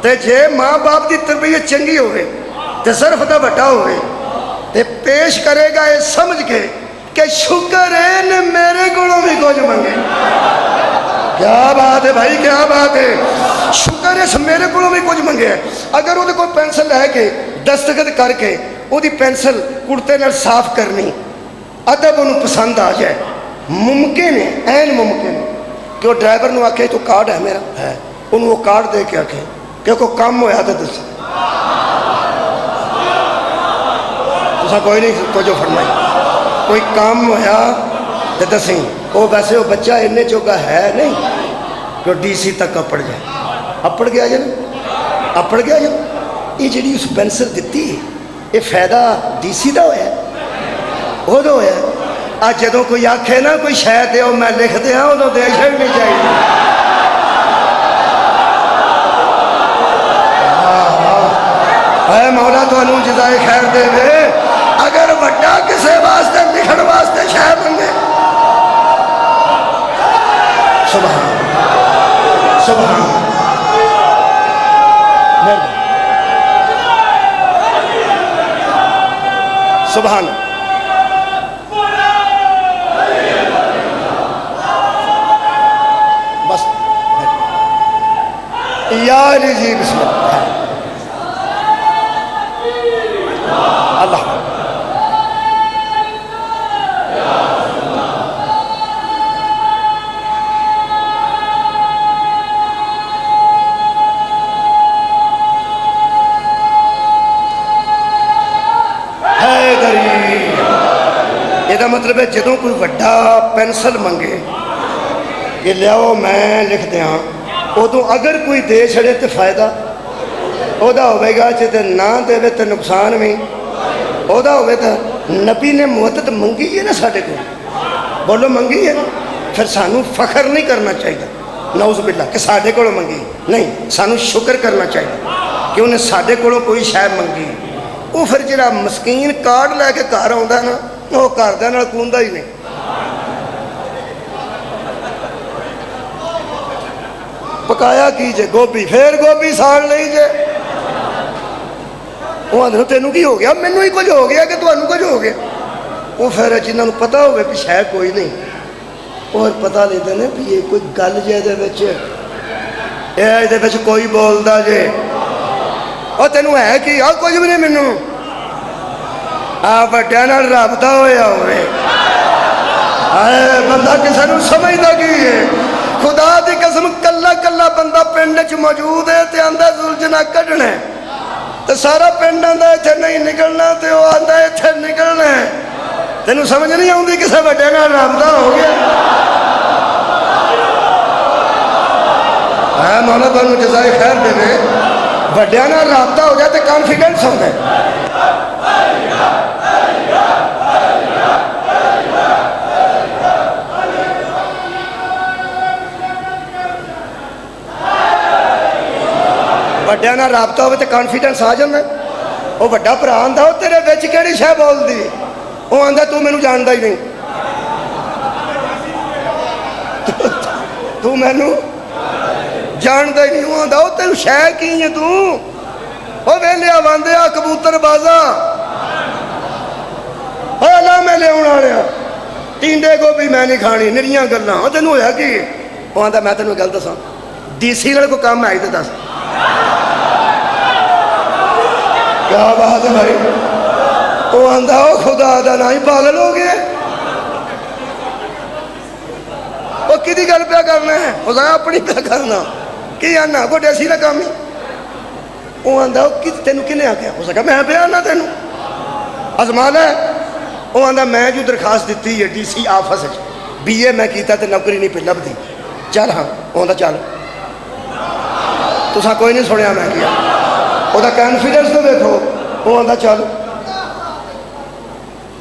تے جے ماں باپ دی تربیت چنگی ہوئے تے صرف دا بٹا ہوئے تے پیش کرے گا یہ سمجھ کے کہ شکر ہے نے میرے گڑوں بھی کچھ منگے، کیا بات ہے بھائی، کیا بات ہے، شکر ہے میرے گڑوں بھی کچھ منگے ہے، اگر وہ کوئی پینسل لے کے دستخط کر کے وہ دی پینسل کڑتے نال صاف کرنی ادب انہوں پسند آ جائے، ممکن ہے این ممکن ہے کہ وہ ڈرائیور نو آکھے تو کارڈ ہے میرا ہے انہوں وہ کارڈ دے کے آکھے کہ کوئی کام ہویا تو دس تسا کوئی نہیں توجہ فرمائی کوئی کام ہویا تو دسیں وہ ویسے وہ بچہ انہیں چوکا ہے نہیں کہ ڈی سی تک اپڑ جائے اپڑ گیا جن اپڑ گیا جن یہ جڑی اس پینسل دیتی ہے یہ فائدہ ڈی سی دا ہویا ہے وہ تو ہویا ہے آج جدوں کوئی آکھے نا کوئی شاید ہے وہ میں لکھ دیا وہ تو دے چھڑنی چاہیے اے مولا تو انہوں جزائے خیر دے دے اگر وڈا کسے واسطے لکھن واسطے شاید منگے سبحان سبحان سبحان بس یا علی جی بسم اللہ اللہ یہ مطلب ہے جدوں کوئی وڈا پینسل منگے کہ لیاؤ میں لکھ دیا ادو اگر کوئی دے چھڑے تو فائدہ وہ ہوئے گا جی نہ دے تو نقصان بھی وہ ہوئے تو نبی نے مدد منگی ہے نا ساڑھے کو بولو منگی ہے پھر سانو فخر نہیں کرنا چاہیے نعوذ باللہ کہ ساڑھے کو منگی نہیں سانو شکر کرنا چاہیے کہ انہیں ساڑھے کو کوئی شاید منگی وہ پھر جڑا مسکین کارڈ لے کے گھر آتا نا وہ گھر دے نال کوندا ہی نہیں پکایا کیجے گوبھی پھر گوبھی ساڑ لئی جے وہ آدھے تینوں کی ہو گیا مینوں ہی کچھ ہو گیا کہ تانوں کچھ ہو گیا وہ پھر جنہاں نوں پتہ ہوئے کہ شاید کوئی نہیں اور پتہ لیتے ہیں کہ یہ کوئی گل جے دے وچ کوئی بولدا جے اور تینوں ہے کہ آ کچھ بھی نہیں مینوں بڑیا نال رابطہ ہویا ہوئے بندہ کسی نوں سمجھدا کی ہے خدا دی قسم کلا کلا بندہ پنڈ چ موجود ہے تے آندا زلجنا کڈنا ہے تے سارا پنڈ آندا ایتھے نہیں نکلنا تے وہ آندا ایتھے نکلنا ہے تینوں سمجھ نہیں آوندی کسے بڑیا نال رابطہ ہو گیا مولا تانوں جزائے خیر دے بڑیا نال رابطہ ہو جائے تے کانفیڈنس ہوندا ہے بڑیا نال رابطہ ہوئے تو کانفیڈنس آ جانا وہ بڑا بھرا آندا وہ تیرے وچ کیڑی شے بول دی وہ آندا تو مینوں جاندا ہی نہیں تو مینوں جاندا ہی نہیں وہ آندا وہ تینوں شے کی ہے تو وہ ویلیا واندیا کبوتر بازا وہ لا میں لیاون والیا ٹینڈے گوبھی میں نہیں کھانی نریاں گلاں وہ تینوں ہویا کی وہ آندا میں تینوں گل دساں ڈی سی نال کوئی کام ہے تے دس کیا بات ہے بھائی وہ آندا وہ خدا دا نہ ہی پاگل ہو گئے وہ کدی گل پہ کرنا ہے وہ اپنی پہ کرنا کی آنا کوئی ڈیسی نہ کام ہی وہ آندا وہ تینوں کنے آ گیا ہو سکا میں پہ آنا تینوں ازما لے وہ آندا میں جو درخواست دیتی ہے ڈی سی آفس بی اے میں کیتا تے نوکری نہیں پہ لبدی چل ہاں وہ آندا چل تساں کوئی نہیں سنیا میں کیا وہ کانفیڈنس تو دیکھو وہ آندا چل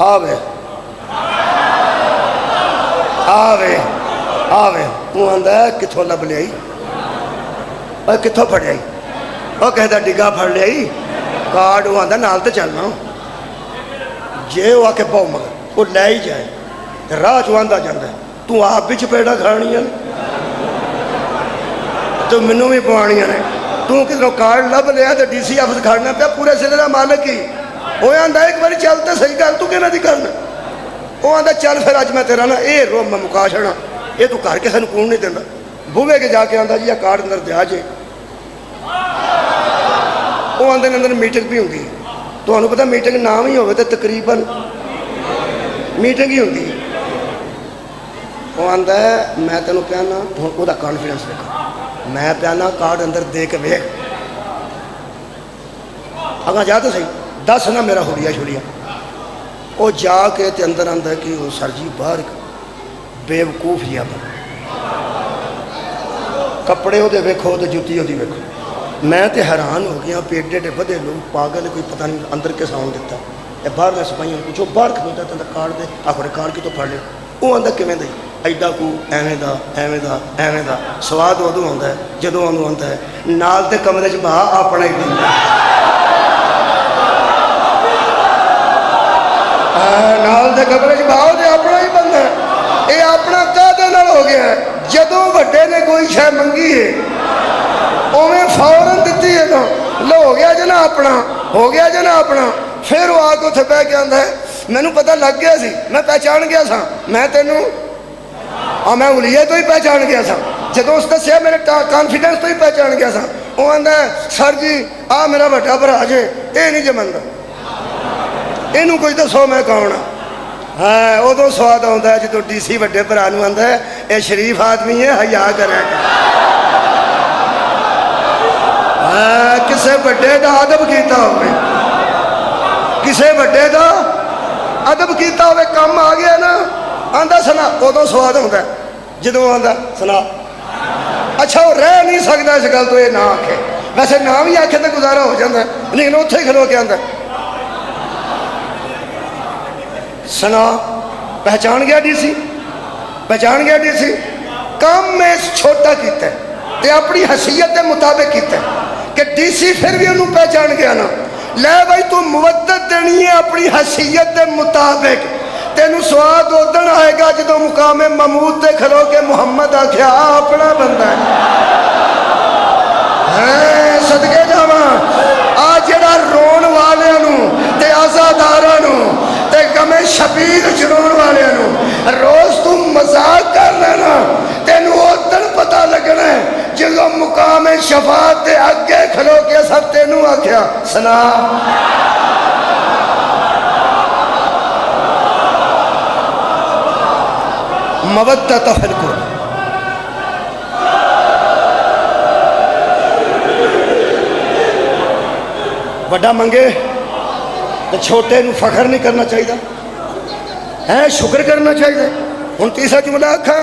آوے آوے آوے وہ آندا کتھوں لب لے آئی اور کتھوں پھڑ آئی وہ کہتا ڈگا پھڑ لے آئی کارڈ وہ آندا نال تے چلنا جے وہ آ کے پاؤ مگر وہ لے ہی جائے راہ چ آندا جاندا تو آپ بھی چپیڑا کھانیاں تو مینوں بھی پوانیاں نے تو کدھروں کارڈ لب لیا تو ڈی سی آفس کھڑنا پیا پورے ضلع کا مالک ہی وہ آندا ایک بار چلتے صحیح کر تو کہنا دی کرنا وہ آندا چل پھر اج میں تیرا نا اے رو میں مکا چھڑا یہ تو گھر کسے نوں کون نہیں دیندا بوے کے جا کے آندا جی کارڈ اندر دیا جے وہ آندے اندر میٹنگ بھی ہوندی تانوں پتہ میٹنگ نام ہی ہوے تے تقریباً میٹنگ ہی ہوندی وہ آندا میں تینوں کہنا ہن او دا کانفیڈنس دیکھو میں پیانا کارڈ اندر دے کے ویخ اگاں جا تو صحیح دس نہ میرا ہولیا چھوڑیا وہ جا کے تے اندر آندا کہ وہ سر جی باہر بے وقوف جیا بن کپڑے وہ ویکھو تو جتی وہ ویکھو میں تے حیران ہو گیا پیڈے ایڈے بدے لوگ پاگل کوئی پتہ نہیں اندر کے ساؤنڈ دیتا یہ باہر نے سپاہیوں پوچھو باہر کھلوتا تو کارڈ دے آخر کارڈ کی تو پڑھ لے وہ آندا کیویں دئی ایڈا کو ایویں دا ایویں دا ایویں دا سواد ادو آتا ہے جدوں انہوں آتا ہے نال تے کمرے چ بہا اپنا ہی بنتا نال دے کمرے چ بہاؤ تے اپنا ہی بنتا ہے یہ اپنا کہدے نال ہو گیا ہے جدوں وڈے نے کوئی شے منگی ہے اویں فوراً دیتی ہے نا لو ہو گیا جنا اپنا ہو گیا جنا اپنا پھر وہ آ کے اتنے بہ کے آتا ہے مینوں پتہ لگ گیا سی میں پہچان گیا سا میں تینوں میں الیے تو ہی پہچان گیا سا جدوں اس دسیا میرے کانفیڈنس تو ہی پہچان گیا سا وہ آتا ہے سر جی آ میرا بڑا بھرا جے یہ نہیں جمندا یہ کوئی دسو میں کون ہاں ادو سواد آتا ہے جدو ڈی سی وڈے بھرا نوں آتا ہے یہ شریف آدمی ہے حیا کرے کسے بڑے دا ادب کیتا ہوئے کسے بڑے دا ادب کیتا ہوئے کام آ گیا نا آندا سنا ادو سواد ہوتا ہے جدو آندا سنا اچھا وہ رہ نہیں سکتا اس گل تو یہ نہ آکھے ویسے نہ بھی آکھے تو گزارا ہو جاتا ہے لیکن اتنے کھلو کے آندا سنا پہچان گیا ڈی سی پہچان گیا ڈی سی کام میں چھوٹا کیتا ہے تے اپنی حیثیت کے مطابق کیتا ہے کہ ڈی سی پھر بھی انہوں پہچان گیا نا لے بھائی تو مودت دینی ہے اپنی حیثیت کے مطابق تینوں سواد ادن آئے گا جدو مقام محمود تے کھلو کے محمد آکھیا اپنا بندہ ہے صدقے جاواں آ جڑا رون والوں تے آزاداراں تے غم شبیر چرون والوں روز تو مذاق کر لینا تینوں ادن پتہ لگنا ہے جدو مقام شفاعت تے اگے کھلو کے سب تینوں آکھیا سنا مودت فی القربى بڑا منگے تو چھوٹے نو فخر نہیں کرنا چاہیے ہے شکر کرنا چاہیے ہن تیسرا جملہ آکھاں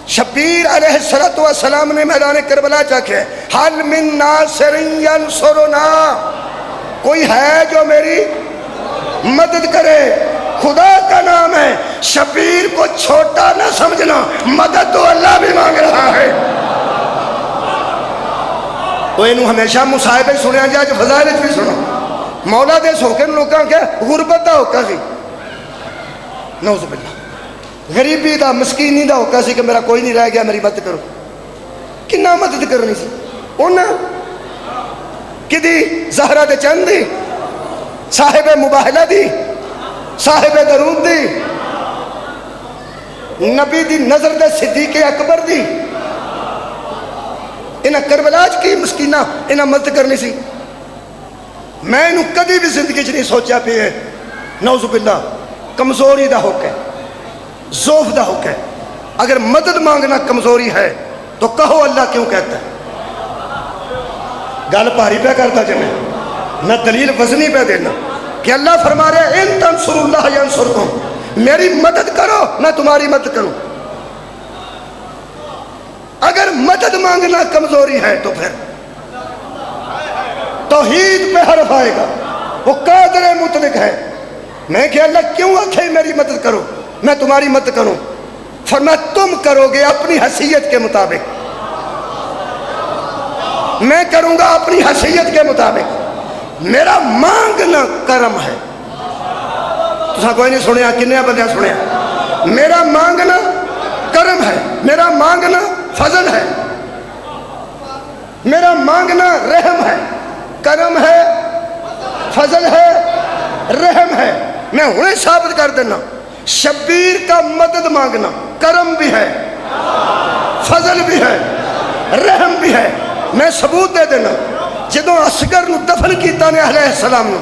شبیر علیہ السلام نے میدان کربلا چاکھے حل من ناصر ینصرنا کوئی ہے جو میری مدد کرے خدا کا نام ہے شبیر کو چھوٹا نہ سمجھنا مدد تو اللہ بھی مانگ رہا ہے وہ انہوں ہمیشہ مصاحبے سنیا جائے جو فضائل بھی سنو مولا دے سوکن لوکاں کے غربت دا ہوکا سی نعوذ باللہ غریبی دا مسکینی دا ہوکا سی کہ میرا کوئی نہیں رہ گیا میری مدد کرو کنا مدد کرنی سی انہاں کدی زہرہ دے چند دی صاحب مباہلہ دی صاحب درود دی نبی دی نظر دے صدیق اکبر دی انہاں کربلاج کی مسکینہ انہاں مدد کرنی سی میں انہوں کدی بھی زندگی چ نہیں سوچا پہ ہے نعوذ باللہ کمزوری دا حق ہے ضعف دا حق ہے اگر مدد مانگنا کمزوری ہے تو کہو اللہ کیوں کہتا ہے گل بھاری پہ کرتا جمیں نہ دلیل وزنی پہ دینا کہ اللہ فرما رہے ان تنصروا اللہ ینصرکم میری مدد کرو میں تمہاری مدد کروں اگر مدد مانگنا کمزوری ہے تو پھر توحید پہ حرف آئے گا وہ قادر مطلق ہے میں کہ اللہ کیوں آکھے میری مدد کرو میں تمہاری مدد کروں فرمایا تم کرو گے اپنی حیثیت کے مطابق میں کروں گا اپنی حیثیت کے مطابق میرا مانگنا کرم ہے تسا کوئی نہیں سنیا کنیا بندہ سنیا میرا مانگنا کرم ہے میرا مانگنا فضل ہے میرا مانگنا رحم ہے کرم ہے فضل ہے رحم ہے میں انہیں ثابت کر دینا شبیر کا مدد مانگنا کرم بھی ہے فضل بھی ہے رحم بھی ہے میں ثبوت دے دینا جدو اصغر نو دفن کیتا نے علیہ السلام نو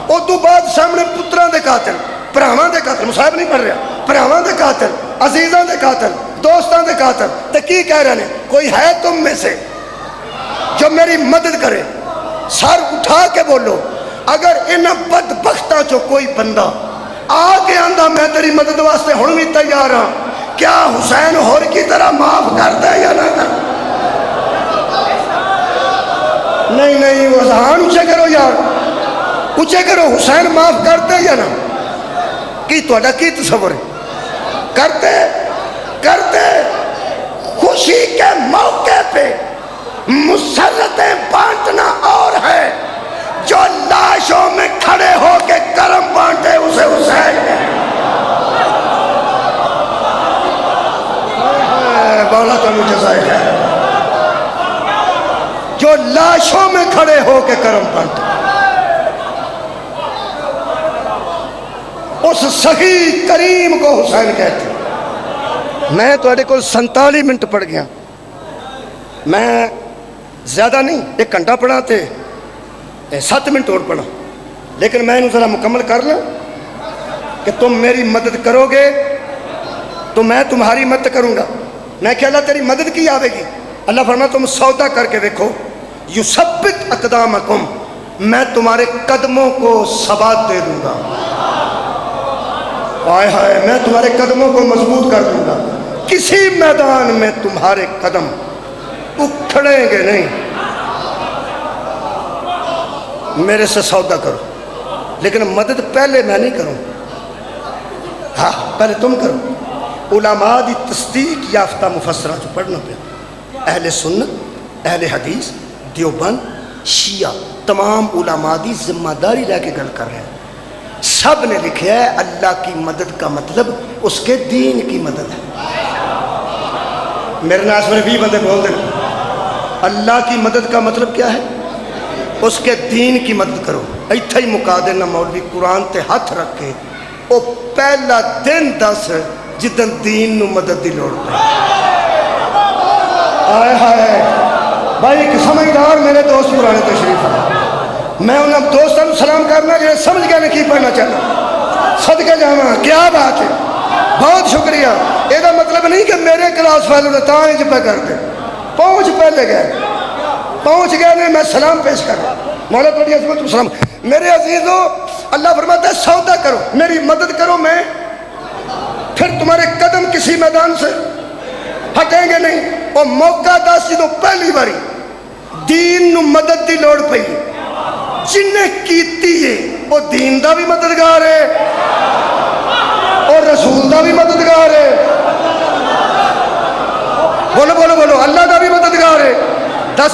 او تو بعد سامنے پتران دے قاتل پراواں دے قاتل مصاحب نہیں پڑھ رہا پراواں دے قاتل عزیزاں دے قاتل دوستوں کے خاطر تو کی کہہ رہے ہیں کوئی ہے تم میں سے جو میری مدد کرے؟ سر اٹھا کے بولو اگر ان بدبختاں چو کوئی بندہ آ کے آندا میں تیری مدد واسطے ہن بھی تیار ہاں، کیا حسین ہور کی طرح معاف کرتا ہے یا نہ کرتا؟ نہیں نہیں، وہ اذہان اونچے کرو یار، اونچے کرو، حسین معاف کرتے یا نہ؟ کی تہاڈا کی تصور ہے؟ کرتے کرتے خوشی کے موقع پہ مسرتیں بانٹنا اور ہے، جو لاشوں میں کھڑے ہو کے کرم بانٹے اسے حسین ہے۔ بولا تو مجھے ظاہر ہے، جو لاشوں میں کھڑے ہو کے کرم بانٹے اس سخی کریم کو حسین کہتے ہیں۔ میں تھوڑے کو 47 منٹ پڑھ گیا، میں زیادہ نہیں، 1 گھنٹہ پڑھا تے 7 منٹ اور پڑھا، لیکن میں انہوں ذرا مکمل کر لوں کہ تم میری مدد کرو گے تو میں تمہاری مدد کروں گا۔ میں کہ اللہ تیری مدد کی آوے گی؟ اللہ فرماتا تم سودا کر کے دیکھو، یثبت اقدامکم، میں تمہارے قدموں کو ثبات دے دوں گا۔ آئے ہائے، میں تمہارے قدموں کو مضبوط کر دوں گا، کسی میدان میں تمہارے قدم اکھڑیں گے نہیں۔ میرے سے سودا کرو، لیکن مدد پہلے میں نہیں کروں، ہاں پہلے تم کرو۔ علماء دی تصدیق یافتہ مفسرہ جو پڑھنا پہ، اہل سنت، اہل حدیث، دیوبند، شیعہ، تمام علماء دی ذمہ داری لے کے گل کر رہے ہیں۔ سب نے لکھا ہے اللہ کی مدد کا مطلب اس کے دین کی مدد ہے۔ میرے ناس میں 20 بندے بول دیں، اللہ کی مدد کا مطلب کیا ہے؟ اس کے دین کی مدد کرو۔ ایتھا ہی مکا دینا مولوی قرآن تے ہاتھ رکھ کے، او پہلا دن دس جدن دین نو مدد دی لوڑ پہ۔ آئے ہائے بھائی، ایک سمجھدار میرے دوست پرانے تشریف ہے، میں انہوں دوستوں کو سلام کرنا جو سمجھ گیا نہیں کی پڑھنا چاہتا، صدقے جاواں، کیا بات ہے، بہت شکریہ۔ یہ مطلب نہیں کہ میرے کلاس والے نے تاں ہی پہ کر دے، پہنچ پہلے گئے، پہنچ گئے نے، میں سلام پیش کر رہا۔ مولا بڑی عظمت سلام۔ میرے عزیزو، اللہ فرماتا ہے سودا کرو، میری مدد کرو، میں پھر تمہارے قدم کسی میدان سے ہٹیں گے نہیں۔ اور موقع دس جدو پہلی باری دین نو مدد دی لوڑ پئی، جنہیں کیتی ہے وہ دین دا بھی مددگار ہے اور رسول دا بھی مددگار ہے۔ بولو بولو بولو، اللہ دا بھی مددگار ہے۔ دس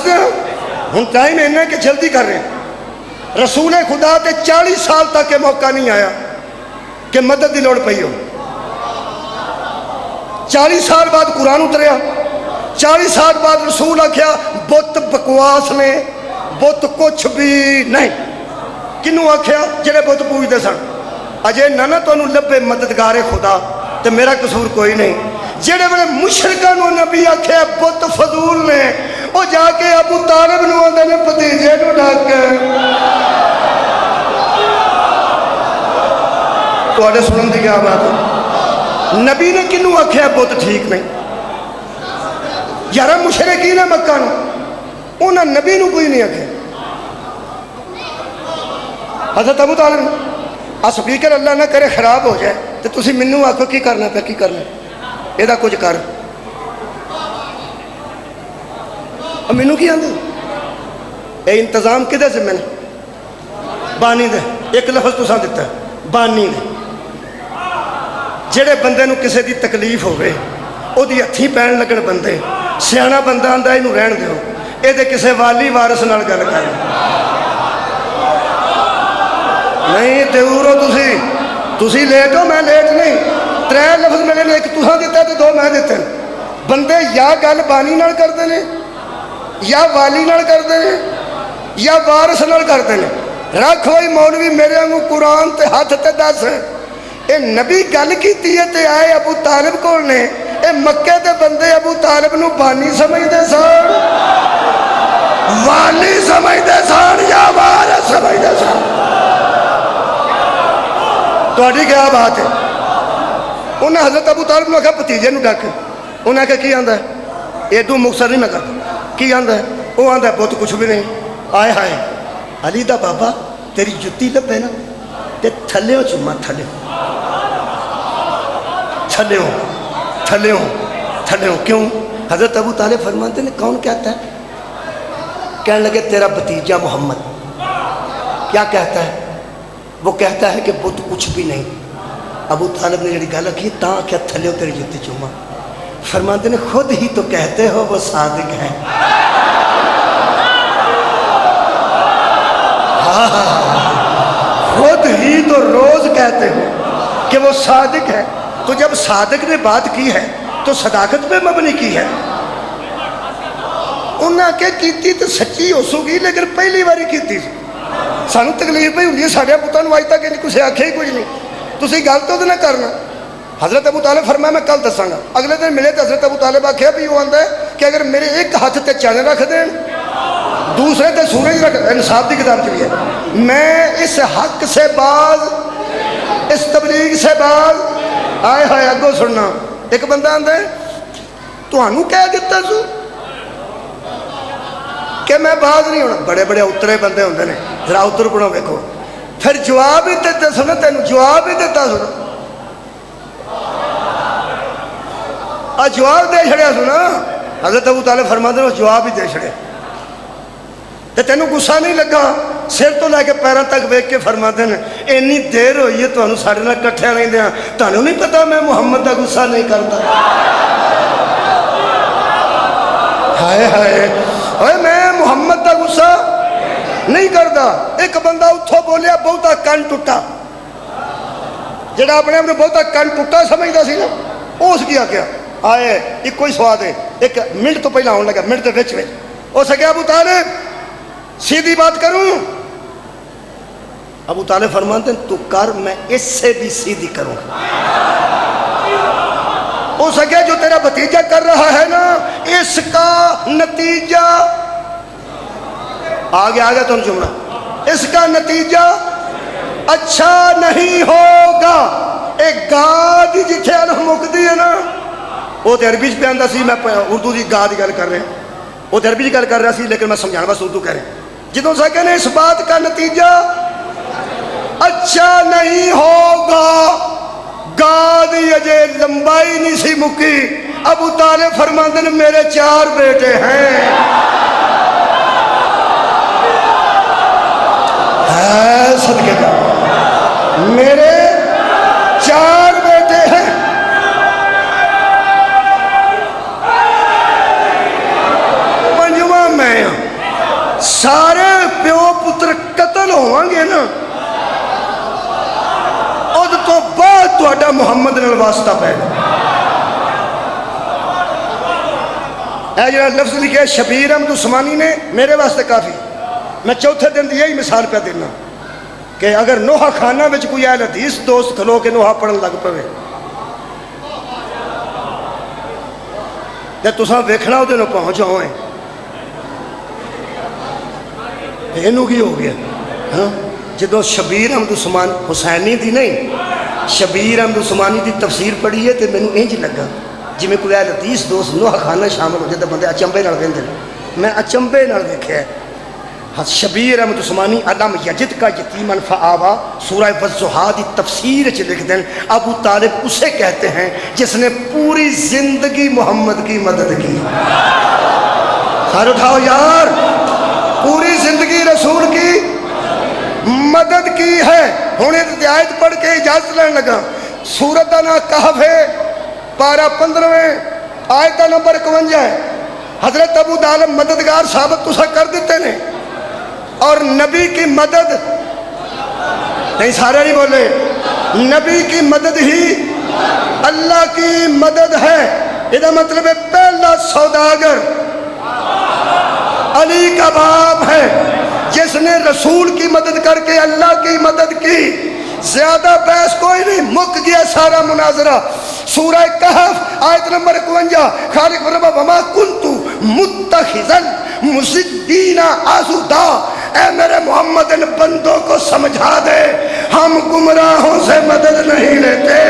دیا ہوں ٹائم ہے کہ جلدی کر رہے ہیں۔ رسول خدا تے 40 سال تک کے موقع نہیں آیا کہ مدد دی لوڑ پئی ہو۔ 40 سال بعد قرآن اتریا، 40 سال بعد رسول آکھیا بت بکواس نے، بت کچھ بھی نہیں۔ کنوں آکھیا؟ جڑے بت پوجدے سن۔ اجے نہ تو لبے مددگار خدا تے میرا قصور کوئی نہیں۔ جڑے بڑے مشرکاں نو نبی آکھیا بت فضول نے، وہ جا کے ابو طالب نو آندے نے بھتیجے نو ڈاک تواڈے سنن دی کیا بات ہے؟ نبی نے کنوں آکھیا بت ٹھیک نہیں؟ یارہ مشرکین مکہ نو، انہاں نبی نو کوئی نہیں آکھیا۔ حضرت ابو طالب سپیکر اللہ نہ کرے خراب ہو جائے تو تسی منوں آکھو کی کرنا پہ، کی کرنا یہ کچھ کر، مینوں کی آندے؟ اے انتظام کدے ذمہ نے؟ بانی دے۔ ایک لفظ تساں دیتا ہے، بانی دے۔ جڑے بندے نو کسے دی تکلیف ہوئے، او دی ہتھی پین لگن بندے، سیانا بندہ آندا اینو رہن دیو، اے دے کسے والی وارث نال گل کر نہیں دیورو تسی لیٹ ہو، میں لیٹ نہیں۔ 3 لفظ ملے نے، ایک تساں دیتا ہے 2 میں دیتے ہیں۔ بندے یا گل بانی نال کردے نے، یا والی نال کردے نے، یا وارث نال کردے نے۔ رکھ ہوئی مولوی میرے انگو قرآن تے ہاتھ تے دس، اے نبی گل کیتی ہے تے آئے ابو طالب کول نے، اے مکے تے بندے ابو طالب نو بانی سمجھدے سن، والی سمجھدے سن یا وارث سمجھدے سن؟ تہاڈی کیا بات ہے؟ انہیں حضرت ابو طالب نے آخیا بھتیجے نو ڈک. انہیں آخیا کی آندا ہے؟ ایڈو مختصر نہیں میں کرتا. کی آندا ہے؟ وہ آندا ہے بت کچھ بھی نہیں. آئے ہائے علی دا بابا تیری جتی لبے نا تے تھلیوں چما تھلیوں تھلیوں تھلیوں تھلیوں. کیوں؟ حضرت ابو طالب فرماتے ہیں کون کہتا ہے؟ کہنے لگے تیرا بھتیجا محمد. کیا کہتا ہے؟ وہ کہتا ہے کہ بت کچھ بھی نہیں. ابو طالب نے جڑی گل کی تاں کیا تھلیوں تیری جتی چوما. فرماتے ہیں خود ہی تو کہتے ہو وہ صادق ہے. خود ہی تو روز کہتے ہو کہ وہ صادق ہے. تو جب صادق نے بات کی ہے تو صداقت پہ مبنی کی ہے. انہاں کہ کیتی تو سچی ہو سو گی لیکن پہلی باری کیتی سانو تکلیف پہ ہوندی ہے. ساڈے پتاں نوں اج تک کسے آکھیا ہی کچھ نہیں. تسی گل تو نہ کرنا. حضرت ابو طالب فرمایا میں کل دساں گا. اگلے دن ملے تو حضرت ابو طالب آکھیا بھی وہ آندا ہے کہ اگر میرے ایک ہاتھ تے چاند رکھ دین دوسرے تے سورج رکھ. انصاف کی کتاب چلی ہے. میں اس حق سے باز اس تبلیغ سے باز. آئے ہائے اگوں سننا. ایک بندہ آندا ہے تانوں کہہ دتا سو کہ میں باز نہیں ہونا. بڑے بڑے اترے بندے ہوندے نے. ذرا اتر پڑھو ویکھو. پھر جواب ہی دیتے سنا. تینوں جواب ہی دیتا سنا. جواب دے چھڑیا سنا. حضرت ابو طالب فرماتے ہیں جواب ہی دے چھڑے. تے تینوں غصہ نہیں لگا؟ سر تو لے کے پیروں تک ویکھ کے فرماتے ہیں اینی دیر ہوئی ہے تانوں ساڈے نال کٹھے رہندیاں تانوں نہیں پتا میں محمد دا غصہ نہیں کرتا. ہائے ہائے اوے میں محمد دا غصہ نہیں کرتا. ایک بندہ اتھوں بولیا بہتا کن ٹوٹا. جڑا اپنے آپ نے بہتا کن ٹوٹا سمجھدا سی نا اس کی آخیا آئے ایک کوئی سواد ہے. ایک منٹ تو پہلے آن لگا منٹ کے وچ ہو سکے ابو طالب سیدھی بات کروں. ابو طالب فرماتے ہیں تو کر میں اس سے بھی سیدھی کروں. ہو سکے جو تیرا بھتیجا کر رہا ہے نا اس کا نتیجہ آگے تم جملہ اس کا نتیجہ اچھا نہیں ہوگا. ایک گاد جتھے الف مکدی ہے نا وہ تو عربی پہ آندا سی. میں اردو کی گا کی گل کر رہا. وہ تو عربی کی گل کر رہا سی لیکن میں سمجھانا بس اردو کہہ رہا. جدوں سے کہنے اس بات کا نتیجہ اچھا نہیں ہوگا. گاد اجے لمبائی نہیں سی مکی. ابو طالب فرماتے ہیں میرے 4 بیٹے ہیں. صدقے کا میرے 4 بیٹے ہیں. پنجواں میں سارے پیو پتر قتل ہوں گے نا اس تو بعد تہاڈا محمد نال واسطہ پے گا. اے جڑا لفظ لکھا شبیر احمد عثمانی نے میرے واسطے کافی. میں چوتھے دن یہی مثال پہ دینا کہ اگر نوحہ خانہ وچ کوئی اہل حدیث دوست کھلو کے نوحہ پڑھن لگ پوے تے تساں ویکھنا اودے نوں پہنچ آئیں اینوں کی ہو گیا. ہاں جدوں شبیر احمد عثمان حسینی دی نہیں شبیر احمد عثمانی دی تفسیر پڑھی ہے تے مینوں انج لگا جی میں کوئی اہل حدیث دوست نوحہ خانہ شامل ہو جائے تے بندے اچنبے نال ویندے نے. میں اچنبے نال ویکھیا شبیر احمد عثمانی علم یجد کا یتیمن فآوا سورہ والضحیٰ دی تفسیر چ لکھ دیں ابو طالب اسے کہتے ہیں جس نے پوری زندگی محمد کی مدد کی. سار اٹھاؤ یار. پوری زندگی رسول کی مدد کی ہے. ہوں آیت پڑھ کے اجازت لین لگا. سورت کا نام کہف ہے پارہ 15 آیت کا نمبر 51 ہے. حضرت ابو طالب مددگار ثابت تسا کر دیتے ہیں اور نبی کی مدد نہیں. سارے نہیں بولے. نبی کی مدد ہی اللہ کی مدد ہے. یہ مطلب ہے پہلا سوداگر علی کا باپ ہے جس نے رسول کی مدد کر کے اللہ کی مدد کی. زیادہ بحث کوئی نہیں. مک گیا سارا مناظرہ. سورہ کہف آیت نمبر 51 خالق فرما وما کنتو متخذا مسدین آسودا. اے میرے محمد ان بندوں کو سمجھا دے ہم گمراہوں سے مدد نہیں لیتے.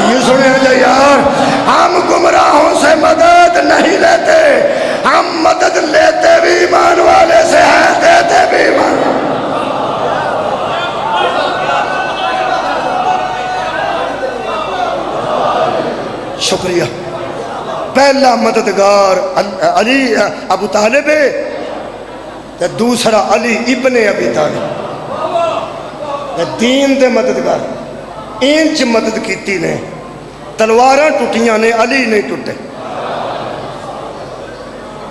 یہ سنے جا یار، ہم گمراہوں سے مدد نہیں لیتے، ہم مدد لیتے بھی ایمان والے سے ہیں، دیتے بھی ایمان والے۔ شکریہ۔ پہلا مددگار علی ابو طالب ہے، دوسرا علی ابن ابی طالب، دین دے مددگار۔ انچ مدد کیتی نے، تلواراں ٹوٹیاں نے، علی نہیں ٹوٹے۔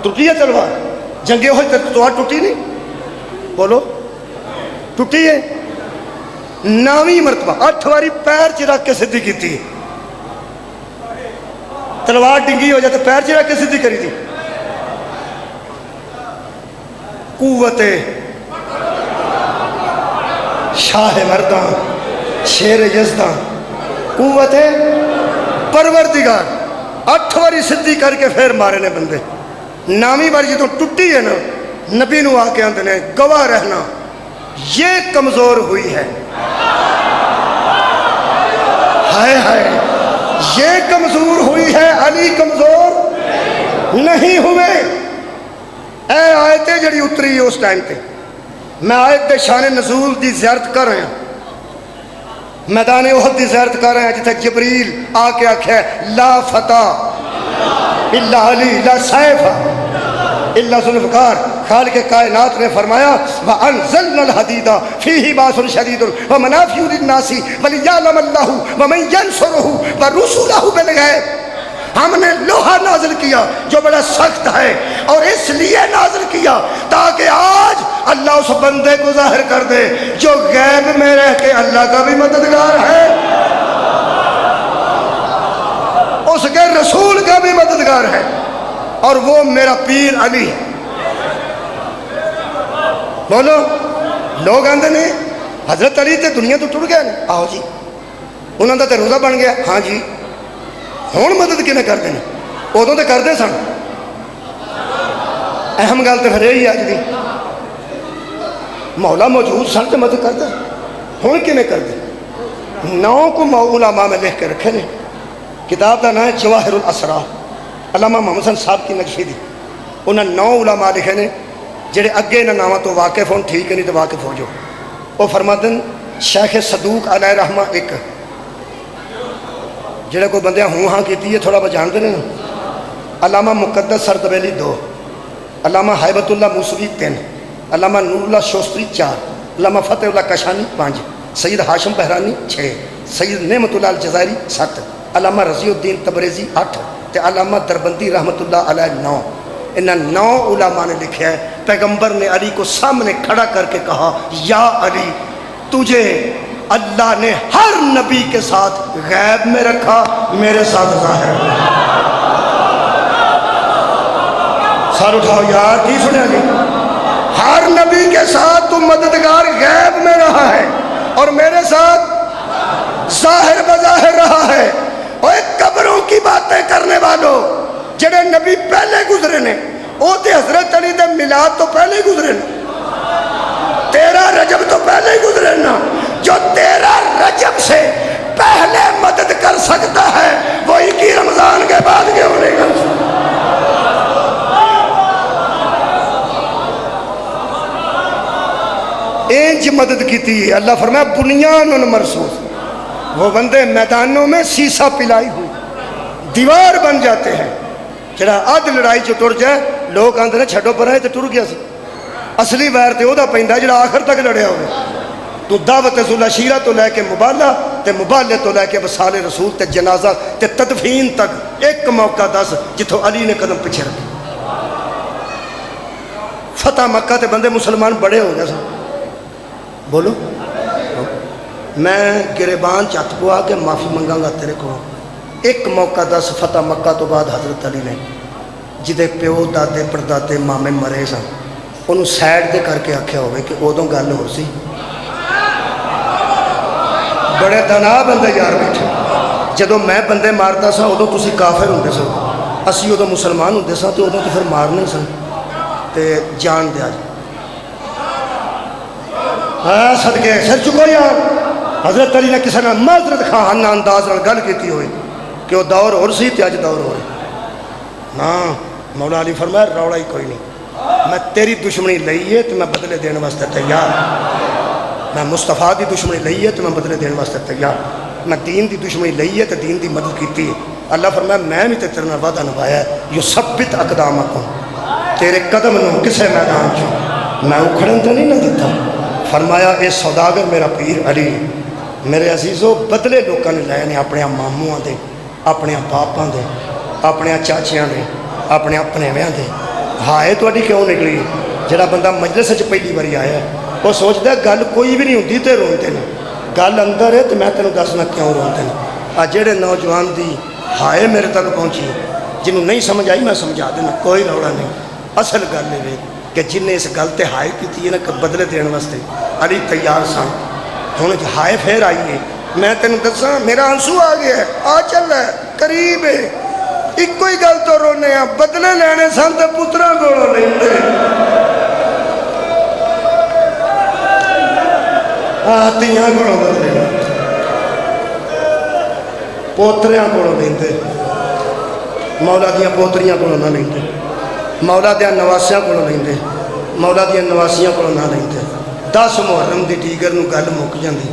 ٹوٹی ہے تلوار؟ جنگے ہوئے تلوار ٹوٹی نہیں؟ بولو ٹوٹی ہے؟ 9ویں مرتبہ 8 واری پیر چ رکھ کے سدھی کیتی ہے۔ تلوار ڈنگی ہو جاتے پیر چ رکھ کے سدھی کری تھی۔ قوت شاہ مرداں شیر یزداں، قوت پروردگار 8 واری سدھی کر کے پھر مارے نے بندے۔ 9ویں بار جدوں ٹوٹی ہے نا، نبی نو آ کے آندے نے گواہ رہنا یہ کمزور ہوئی ہے، ہائے ہائے یہ کمزور ہوئی ہے، علی کمزور نہیں ہوئے۔ اے آیتیں جڑی اتری اس ٹائم تے، میں آیت دے شان نزول دی زیارت کر رہا ہوں، میدان احد دی زیارت کر رہے ہیں جتھے جبریل آ کے آکھے لا فتح الا علی لا سیف الا ذوالفقار۔ خالق کائنات نے فرمایا وَأَنزَلْنَا الْحَدِيدَ فِيهِ بَأْسٌ شَدِيدٌ وَمَنَافِعُ لِلنَّاسِ وَلِيَعْلَمَ اللَّهُ وَمَن يَنصُرُهُ وَرُسُلَهُ بِالْغَيْبِ۔ ہم نے لوہا نازل کیا جو بڑا سخت ہے، اور اس لیے نازل کیا تاکہ آج اللہ اس بندے کو ظاہر کر دے جو غیب میں رہ کے اللہ کا بھی مددگار ہے، اس کے رسول کا بھی مددگار ہے، اور وہ میرا پیر علی ہے۔ بولو لوگ آندے نے حضرت علی تے دنیا تو ٹر گیا نا، آؤ جی انہوں دا تے روزہ بن گیا، ہاں جی ہون مدد کنے کر دینا، ادوں تے کر دے سن۔ اہم گل تو پھر یہی اج دی، مولا موجود سن تے مدد کر دے، ہون کنے کر دے۔ 9 کو علماء میں لکھ کے رکھے نے، کتاب کا نام ہے جواہر الاسرار، علامہ محمد حسن صاحب کی نقشی دی۔ انہاں 9 علماء لکھے نے جڑے اگے انہاں ناماں تو واقف ہون، ٹھیک ہے نہیں تو واقف ہو جو۔ وہ فرماتے ہیں شیخ صدوق علیہ رحمہ 1، جڑے کوئی بندے ہوں ہاں کیتی ہے تھوڑا بہت جانتے ہیں نا۔ علامہ مقدس سردبیلی 2، علامہ حیبت اللہ موسوی 3، علامہ نور اللہ شوستری 4، علامہ فتح اللہ کشانی 5، سید ہاشم بہرانی 6، سید نعمت اللہ الجزائری 7، علامہ رضی الدین تبریزی 8، تے علامہ دربندی رحمت اللہ علیہ 9۔ انہاں 9 علماء نے لکھا ہے پیغمبر نے علی کو سامنے کھڑا کر کے کہا یا علی تجھے اللہ نے ہر نبی کے ساتھ غیب میں رکھا، میرے ساتھ ظاہر میں۔ سر اٹھاؤ یار، کی سنیا گی؟ ہر نبی کے ساتھ تو مددگار غیب میں رہا ہے اور میرے ساتھ ظاہر بظاہر رہا ہے۔ اور قبروں کی باتیں کرنے والوں، جڑے نبی پہلے گزرے نے، وہ تے حضرت علی دے میلاد تو پہلے گزرے نے، 13 رجب تو پہلے ہی گزرے نا۔ جو 13 رجب سے پہلے مدد کر سکتا ہے وہ 21 رمضان کے بعد کے ہونے کا۔ اینج مدد کی تھی، اللہ فرمایا بنیان مرصوص، وہ بندے میدانوں میں سیسا پلائی ہوئی دیوار بن جاتے ہیں۔ جڑا آدھ لڑائی چ ٹر جائے لوگ آندے نے چھڈو پر ہے تے ٹر گیا سی، اصلی ویر تے اودا پیندا جڑا آخر تک لڑیا ہوئے۔ تو دعوت ذوالعشیرہ تو لے کے مبالہ تے مبالے تو لے کے وصال رسول تے جنازہ تے تدفین تک ایک موقع دس جتوں علی نے قدم پیچھے رکھے۔ فتح مکہ تے بندے مسلمان بڑے ہو گئے سن، بولو میں گریبان چت پوا کے معافی منگاں گا تیرے کو۔ ایک موقع دس فتح مکہ تو بعد حضرت علی نے جدے پیو دادے پردادے مامے مرے سن انہوں سائڈ دے کر کے آکھیا ہوئے کہ ادوں گل ہو سی، بڑے دنا بندے یار بیٹھے، جدوں میں بندے مارتا سا ادوں تسی کافر ہوندے سن، اسی ادوں مسلمان ہوندے سن، تو ادوں تو پھر مارنے سن تے جان دیا جی۔ ہاں صدقے سر چکو یار، حضرت علی نے کسی نے معذرت خواہانہ انداز نال گل کیتی ہوئے کہ وہ دور اور سی تے اج دور ہو رہا نا. مولا علی فرمایا رولا ہی کوئی نہیں، میں تیری دشمنی لئی ہے تو میں بدلے دین واسطے تیار. میں مصطفیٰ دی دشمنی لئی ہے تو میں بدلے دین واسطے تیار. میں دین دی دشمنی لئی ہے تو دین دی مدد کیتی ہے. اللہ فرمایا میں بھی تے تیرے نال وعدہ نبھایا ہے، یثبت اقدامکم، تیرے قدم نو کسے میدان چوں میں اکھڑن تے نہیں نہ دیتا. فرمایا اے سوداگر میرا پیر علی. میرے عزیزو بدلے لوگوں نے لے نے اپنے ماموں دے، اپنے باپاں دے، اپنے چاچیاں دے، اپنے اپنےویاں دے. ہائے تہاڈی کیوں نکلی؟ جڑا بندہ مجلس وچ پہلی باری آیا وہ سوچدا گل کوئی بھی نہیں ہوندی تے روندے نے، گل اندر ہے تے میں تینوں دسنا کیوں روندے نے. آ جڑے نوجوان دی ہائے میرے تک پہنچی، جنہوں نہیں سمجھ آئی میں سمجھا دینا، کوئی روڑا نہیں. اصل گل یہ کہ جن نے اس گل تے ہائے کی ہے نا کہ بدلے دین واسطے علی تیار سن. ہوں ہائے پھر آئیے، میں تینوں دساں میرا آنسو آ گیا ہے، آ چل ہے قریب ہے. ایک ہی گل تو رونے ہیں، بدلے لینے سن تے پتراں کولوں لیندے، تیاں کولوں بدلے پوتریاں کولوں لیندے، مولا دیاں پوتریاں کولوں نہ لیندے، مولا دیاں نواسیاں کولوں لیندے، مولا دیاں نواسیاں کولوں نہ لیندے. 10 محرم دی ٹیگر نو گل مک جاندی.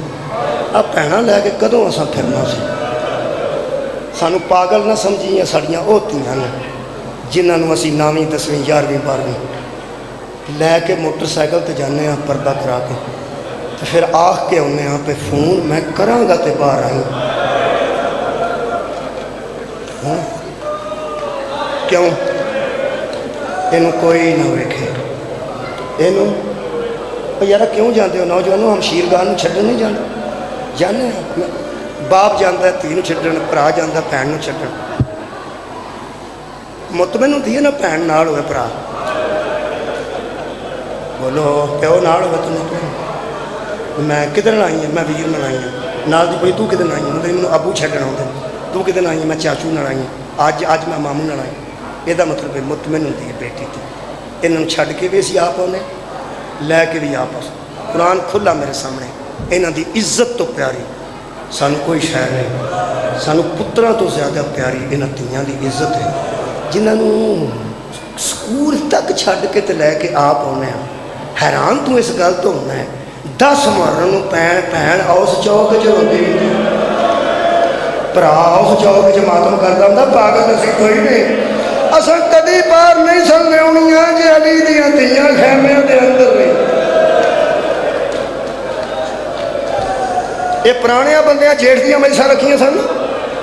آ بھੈਣਾں لے کے کدوں اساں پھرنا سی؟ سانو پاگل نہ سمجھیاں ساڑیاں او تیاں نے جنہاں نو اسی 9ویں 10ویں 11ویں 12ویں لے کے موٹر سائیکل تے جانے ہاں پردہ کرا کے تو پھر آخ کے آنے ہاں پہ فون میں کراں گا تے باہر آئیں. کیوں؟ اینو کوئی نہ ویکھے. اینو یارا کیوں جاندے ہو نوجوانوں؟ ہم شیرگاہ نو چھڈن نہیں جانے ہیں. باپ جاندہ ہے تھی نو چھڈن، پرا جاندہ ہے بھੈਣ نو چھڈن. مطمئن ہوندی ہے نا بھੈਣ نال ہوئے پرا؟ بولو پیو نال ہوئے تو مطمئن. میں کدھر آئی ہیں؟ میں ویر نال آئی ہوں. نال دی کوئی تو کدھر آئی ہیں؟ مطلب مینوں ابو چھڈن آؤندے. تو کدھر آئی ہیں؟ میں چاچو نال آئی ہوں. اج میں ماموں نال آئی. یہ مطلب ہے مطمئن ہوندی ہے بیٹی تے. انہوں چھڈ کے بھی اسی آپ آنے، لے کے بھی آپ. قرآن کھلا میرے سامنے. انہاں دی عزت تو پیاری سانو کوئی شے نہیں. سانو پتراں تو زیادہ پیاری انہاں دھیاں دی عزت ہے جنہاں نو سکول تک چھڈ کے تے لے کے آپ آنے ہیں. حیران تو اس گل تو ہونا ہے 10 محرم نو بھੈਣ اس چوک چ روندی بھرا اس چوک چ ماتم کردا ہوندا. پاگل اسی کوئی نہیں. اصل کدی باہر نہیں سن لیا جی علی دیاں دھیاں خیمیاں دے اندر نہیں. یہ پرانے بندیاں جیٹھ دیاں مجلساں رکھیاں سن.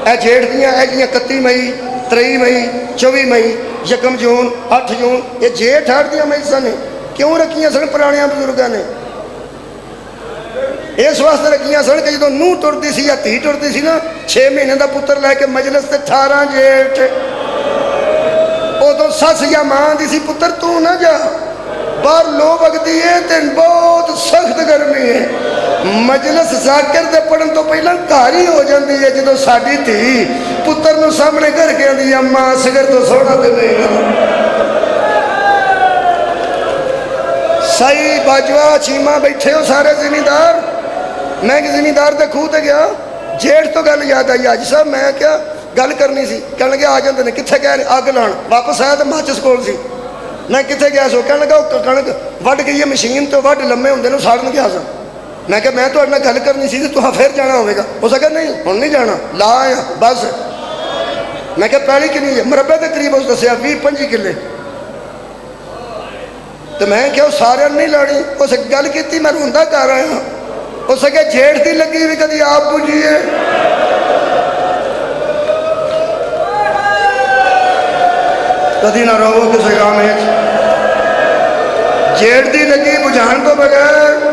اے جیٹھ دیاں اے جیاں 31 مئی 23 مئی 24 مئی 1 جون 8 جون یہ جیٹھ 8 دیاں مجلساں نے. کیوں رکھیاں سن پرانے بزرگاں نے؟ اس واسطے رکھیاں سن کہ جدوں نوح ٹرتی سی یا دھی ٹرتی سی نا 6 مہینے دا پتر لے کے مجلس تے 18 جیٹھ ادو سس یا ماں دی سی پتر تو نہ جا باہر لو وگتی ہے تے بہت سخت گرمی ہے. مجلس ذاکر دے پڑھن تو پہلا گھر ہی ہو جاندی ہے. جدوں ساڈی دھی پتر نو سامنے کر کے آندی اماں اصغر تو سونا تے نہیں. سائی باجوا چیمہ بیٹھے ہو سارے زمیندار. میں ایک زمیندار دے کھوہ تے گیا جیٹھ تو گل یاد آئی. حاجی صاحب میں کیا گل کرنی سی؟ کہنے لگے آ جاندے نے. کتنے گئے؟ اگ لان. واپس آیا تو ماچس کول سی. میں کتنے گیا سو؟ کہنے لگا کنک وڈ گئی ہے مشین تو وڈ لمے ہوندے نے ساڑن گیا سا. میں کہ میں تہاڈے نال گل کرنی سی تو پھر جانا ہوگا. اس کہ نہیں ہن نہیں جانا لا آیا بس. میں کہ پہلی کنی ہے؟ مربے کے قریب اس دسیا 20-25 کلے. تو میں کہ سارے نہیں لاڑی. اس گل کی میں روندا کر آیا. اس کہ جیٹھ دی لگی بھی کدی آپ پوجیے. کدی نہ رو کسی کام ہے. جیٹھ دی لگی بجھان تو بغیر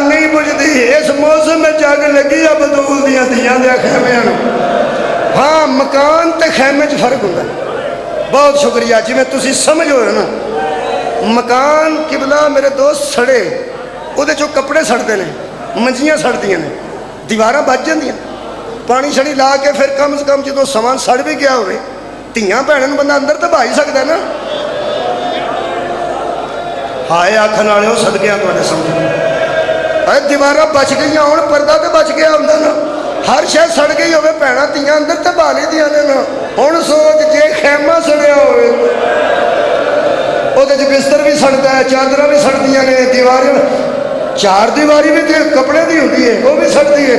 نہیں بجھتی. اس موسم میں جگ لگی اب بدول دیاں دھیاں دے خیمیاں. ہاں مکان تے خیمے چ فرق ہوتا ہے. بہت شکریہ جی میں تسی سمجھ ہوئے نا. مکان قبلہ میرے دوست سڑے وہ چو کپڑے سڑتے ہیں منجیاں سڑدیاں نے دیواراں بچ جاندیاں. پانی چھڑی لا کے پھر کم از کم جدو سامان سڑ بھی گیا ہوئے دھیاں بھੈਣਾਂ بندہ اندر تو بھا ہی سکتا ہے نا. ہائے آکھن والے ہو صدقیاں تواڈے سمجھ دیوار بچ گئی ہوں پردہ تو بچ گیا ہوں نا ہر شاید سڑ گئی ہوئے بھੈਣਾਂ ਧੀਆਂ اندر تو بالی دیا نے نا ہوں سوچ جے خیمہ سڑیا ہوئے وہ بستر بھی سڑتا ہے چادر بھی سڑدیاں نے دیوار چار دیواری بھی کپڑے دی ہوتی ہے وہ بھی سڑتی ہے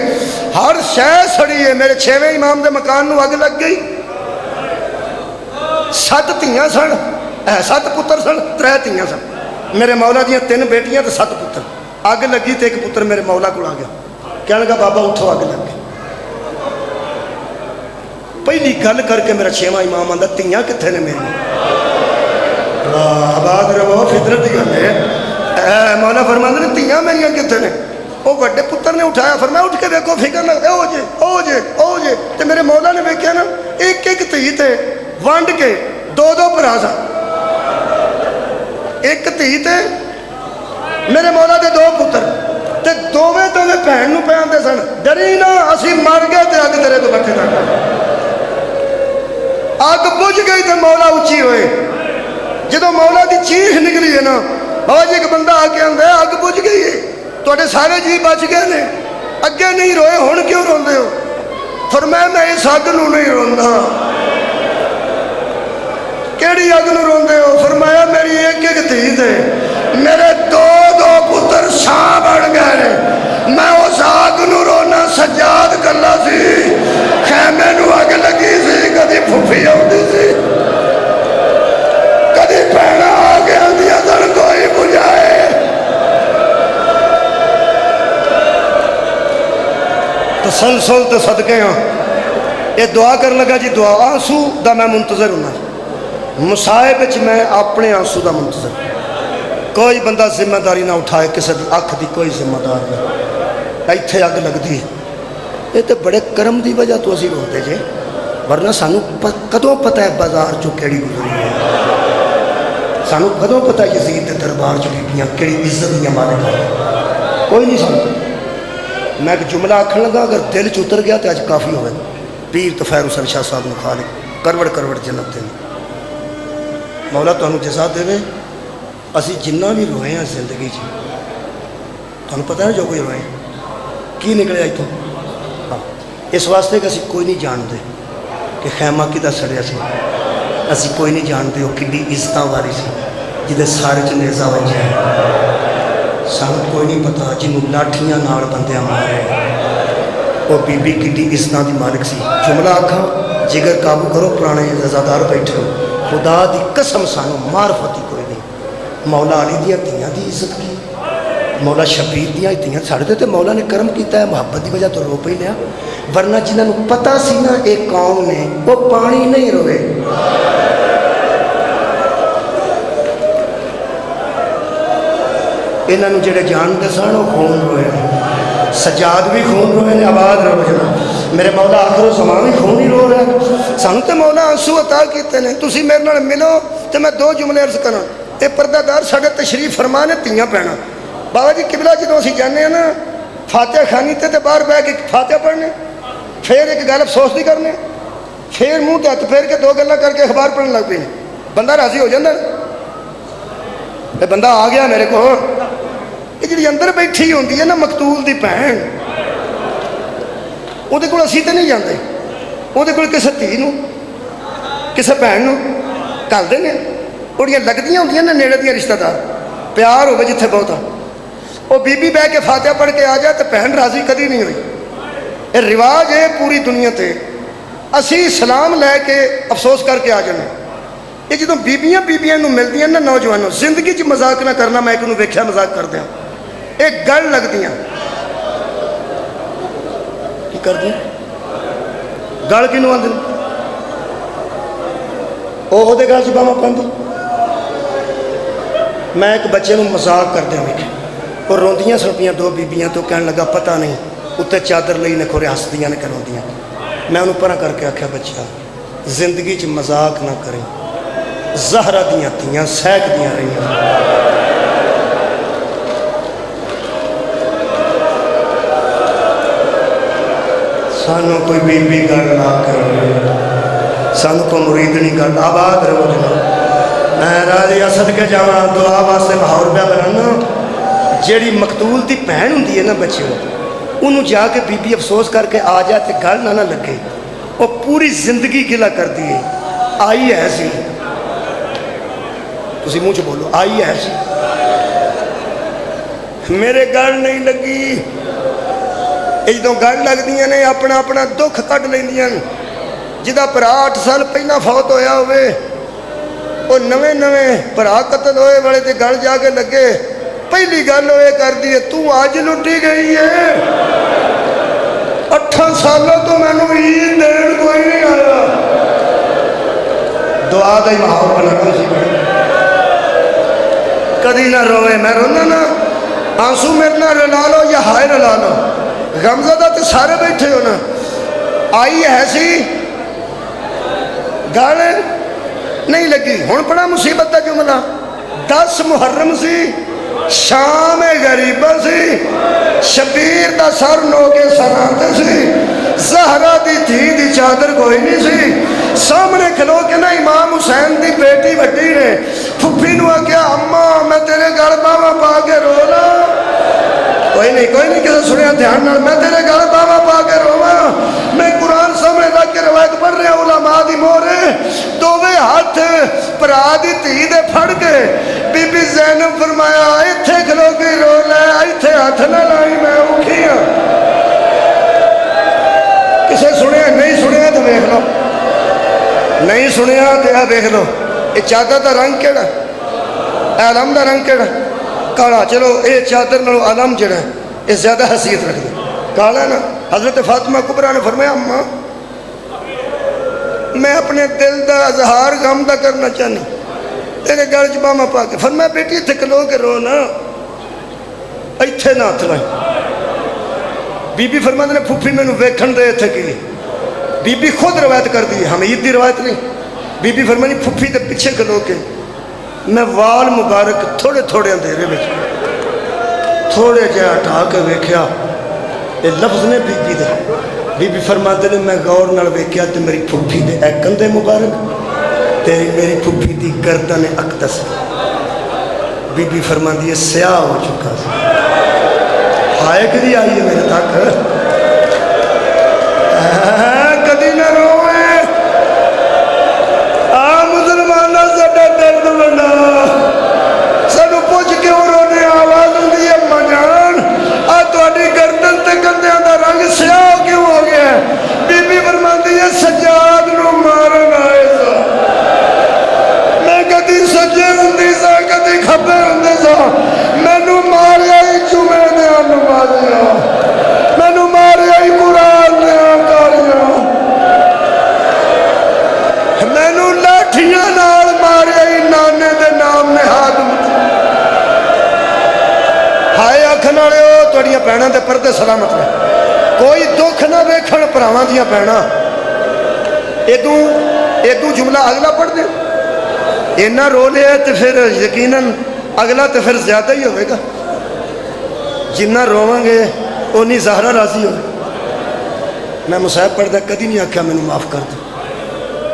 ہر شے سڑی ہے میرے 6ویں امام دے مکان نو اگ لگ گئی 7 دھیاں سن 7 پتر سن 3 دھیاں سن میرے مولا دیاں 3 بیٹیاں تو 7 پتر اگ لگی تو ایک پتر میرے مولا کو آ گیا کہنے لگا بابا اٹھو اگ لگ گئی پہلی گل کر کے میرا 6واں امام آندا دھیاں کتنے نے میری آباد رہو فطرت کی گل ہے مولا فرماندے نے دھیاں میریاں کتنے نے وہ بڑے پتر نے اٹھایا فرمایا اٹھ کے دیکھو فکر نہ او جے او جے او جے تے میرے مولا نے ویکھیا نا ایک ایک دھی تے ونڈ کے 2 بھرا سن ایک دھی تے میرے مولا دے 2 پتر تے دوویں بھੈਣ نوں پہ آندے سن ڈری نہ اسی مر گئے تے اگ تیرے تو بٹھے تک اگ بجھ گئی تے مولا اچھی ہوئے جدو مولا دی چیخ نکلی ہے نا بابا جی ایک بندہ آ کے آندا ہے اگ بجھ گئی ہے تواڈے سارے جی بچ گئے نے اگے نہیں روئے ہن کیوں روندے ہو فرمایا میں اس اگ نوں نہیں روندا کیڑی اگ نوں روندے ہو فرمایا میری ایک ایک دھی تے میرے 2 پتر شاہ بن گئے نے میں اس اگ نوں رونا سجاد کلا سی خیمے نوں اگ لگی سی کدی پھپھی آندی سی کدی بھੈਣਾں آ کے آندیاں سن کوئی بجھائے تسلسل تے صدقے ہاں یہ دعا کر لگا جی دعا آنسو دا میں منتظر ہونا مصائب وچ میں اپنے آنسو دا منتظر کوئی بندہ ذمہ داری نہ اٹھائے کسی دی اکھ دی کوئی ذمہ دار نہیں ایتھے اگ لگدی ہے یہ تو بڑے کرم دی وجہ تو اسی روتے جے ورنہ سانو کدوں پتہ ہے بازار چو کیڑی گزری ہے سانو کدوں پتہ ہے یزید دے دربار چو بیبیاں کیڑی عزت دیاں مالک ہیں کوئی نہیں سانو میں ایک جملہ آکھن لگا اگر دل چ اتر گیا تو اج کافی ہوئے پیر طفیر حسین شاہ صاحب نے خالق کروڑ کروڑ جنت دے مولا تانوں جزا دے اسی جنہ بھی روئے ہیں زندگی تانوں پتہ ہے جو کوئی روئے کی نکلے اتوں ہاں اس واسطے کہ اسی کوئی نہیں جانتے کہ خیمہ کدا سڑیا سی اسی کوئی نہیں جانتے وہ کڈی عزتاں والی سی جدے سارے چ نیزہ وجھیا سانوں کوئی نہیں پتا جنوں لاٹھیاں نال بندیاں مارے وہ بی بی کڈی عزتاں دی مالک سی جملہ آکھاں جگر قابو کرو پرانے رضادار بیٹھے ہو خدا دی قسم سانوں معرفت ہی کوئی نہیں مولا علی دیا دھیاں دی عزت کی مولا شبیر دیا دھیاں ساڑھے تے مولا نے کرم کیتا ہے محبت دی وجہ تو رو پہ لیا ورنہ جنہاں نوں پتہ سی نا ایک قوم نے وہ پانی نہیں روئے انہاں نوں جڑے جانتے سن وہ خون روئے سجاد بھی خون روئے نے آباد رو جنا میرے مولا آخر و زمان بھی خون ہی رو رہا ہے سانوں تے مولا آنسو عطا کیتے نے تسی میرے نال ملو تے میں 2 جملے عرض کراں اے پردہ دار ساڈے تشریف فرما نے تیاں پینا بابا جی قبلہ جدوں اسی جانے ہیں نا فاتحہ خانی تے باہر بیٹھ کے فاتحہ پڑھنے پھر ایک گل افسوس نہیں کرنے پھر منہ تے ہاتھ پھیر کے 2 گلاں کر کے اخبار پڑھنے لگ پے بندہ راضی ہو جاتا اے بندہ آ گیا میرے کو یہ جڑی اندر بیٹھی ہوندی ہے نا مقتول دی بھੈਣ وہ کول اسی تے نہیں جاندے وہ کول کسے دھی نوں کسے بھੈਣ نوں گھلدے نے وہڑیاں لگدیاں ہوندیاں نا نیڑے دیاں رشتہ دار پیار ہوے جتھے بہت وہ بی بی بہ کے فاتحہ پڑھ کے آ جائے تو بھੈਣ راضی کدی نہیں ہوئی یہ رواج ہے پوری دنیا تے اسی سلام لے کے افسوس کر کے آ جانے یہ جدوں بیبیاں نوں ملدیاں نا نوجوانوں زندگی چ مذاق نہ کرنا میں ایک نوں ویکھیا مذاق کردیاں ایک گل لگدیاں کی کردی گل کنوں آندے وہ گل چ باواں پاندی میں ایک بچے نوں مذاق کردیا ویکھیا وہ روندیاں سن پیاں 2 بیبیاں تو کہن لگا پتہ نہیں اتنے چادر لئی نے کھورے ہسدیاں نے کروندیاں میں انہوں پرا کر کے آکھیا بچہ زندگی چ مذاق نہ کریں زہرہ دیاں تیاں سیک دیاں رہیاں سانوں کوئی بی بی گل نہ کرے سانوں کو مریدنی گل آباد رہو جناب میں راضی اسد کے جانا دعا واسطے بہور پہ بنانا جیڑی مقتول دی بہن ہوندی ہے نا بچے انہوں جا کے بی بی افسوس کر کے آ جائے تے گل نہ لگے، وہ پوری زندگی گلا کر دیے آئی ہے سی، تسی منہ چ بولو آئی ہے سی، میرے گل نہیں لگی، جدوں گل لگدیاں نے اپنا اپنا دکھ کڈ لیندیاں، جدا بھرا 8 سال پہلا فوت ہویا ہوئے وہ نویں بھرا قتل ہوئے والے تے گل جا کے لگے، پہلی گل ہوئے کر دیے تو آج لٹی گئی ہے، 8 سالوں تو میں نے عید دین کوئی نہیں آیا، دعا دا ہی ماحول بنانا سی کدی نہ روئے، میں رونا نا آنسو میرے نہ رلا لو یا ہائے رلا لو، غمزدہ تے سارے بیٹھے ہو نا، آئی ہے سی گل نہیں لگی، ہن بڑا مصیبت کا جملہ، 10 محرم سی، شام غریبہ سی، شبیر دا سر نو کے سراتے سی، زہرا دی دھی دی چادر کوئی نہیں سی، سامنے کھلو کے نا امام حسین دی بیٹی وڈی نے پھپھی نو آکیا اماں میں تیرے گل باواں پا کے رونا، کوئی نہیں کسی سنیا دھیان نال، میں تیرے گل باواں پا کے رواں، میں قرآن سامنے رکھ کے روایت پڑھ رہا علماء دی مورے، دوویں ہاتھ بھرا دی دھی دے پھڑ کے بی بی زینب فرمایا ایتھے کھلو کے رو لے، ایتھے ہاتھ نہ لائی میں اوکھی ہاں، کسے سنیا نہیں سنیا تو دیکھ لو، نہیں سنیا تو یہ دیکھ لو، یہ چادر دا رنگ کیڑا، اے علم دا رنگ کیڑا کالا، چلو اے چادر نالوں علم جڑا ہے یہ زیادہ حیثیت رکھ دے، کالا نا، حضرت فاطمہ کبریٰ نے فرمایا اماں میں اپنے دل دا اظہار غم دا کرنا چاہنی، تیرے گل چ باواں پا کے، فرمایا بیٹی اتھے کھلو کے رو نا، ایتھے نہ ہتھ لائیں، بی بی فرماندے نے پھپھی مینوں ویکھن دے اتھے کی، بی بی خود روایت کر دی، حمید دی روایت نہیں، بی بی فرمانی پھپھی دے پیچھے کھلو کے میں وال مبارک تھوڑے تھوڑے اندھیرے میں تھوڑے جہاں ہٹا کے ویکھیا، یہ لفظ نے بی بی دے، بی بی فرماتے نے میں غور نال ویکھیا تے میری پھپھی دے اے کندھے مبارک تے میری پھپھی دی گردن اقدس، بی بی فرماندی ہے سیاہ ہو چکا سی، ہائے کدی آئی ہے میرے تک، کدی نہ روئے آ مسلمانہ ساڈا درد بنا، سانو پوچھ کیوں رونے آواز ہوندی ہے اما جان آ تہاڈی گردن تے کندھیاں دا رنگ سیاہ کیوں ہو گیا ہے، بی بی فرماندی ہے سجاد نو مارن آئے سا، میں کدی سجے ہوندی سا کدی کھبے ہوندے سا، مینوں ماریا ہی جمعے دے نمازیاں، مینوں ماریا ہی قرآن دے کاریاں، مینوں لاٹھیاں نال ماریا ہی نانے دے نام نہاد، ہائے آکھن والےو تہاڈیاں بھیناں دے پردے سلامت رہے، کوئی دکھ نہ ویکھن بھراواں دیاں بھیناں، ادوں جملہ اگلا پڑھ دیں، اینا رو لیا تو پھر یقیناً اگلا تو پھر زیادہ ہی ہوئے گا، جنہ روواں گے اونی زہرا راضی ہوئے، میں مصاحب پڑھدا کدی نہیں آکھیا مینوں معاف کر دے،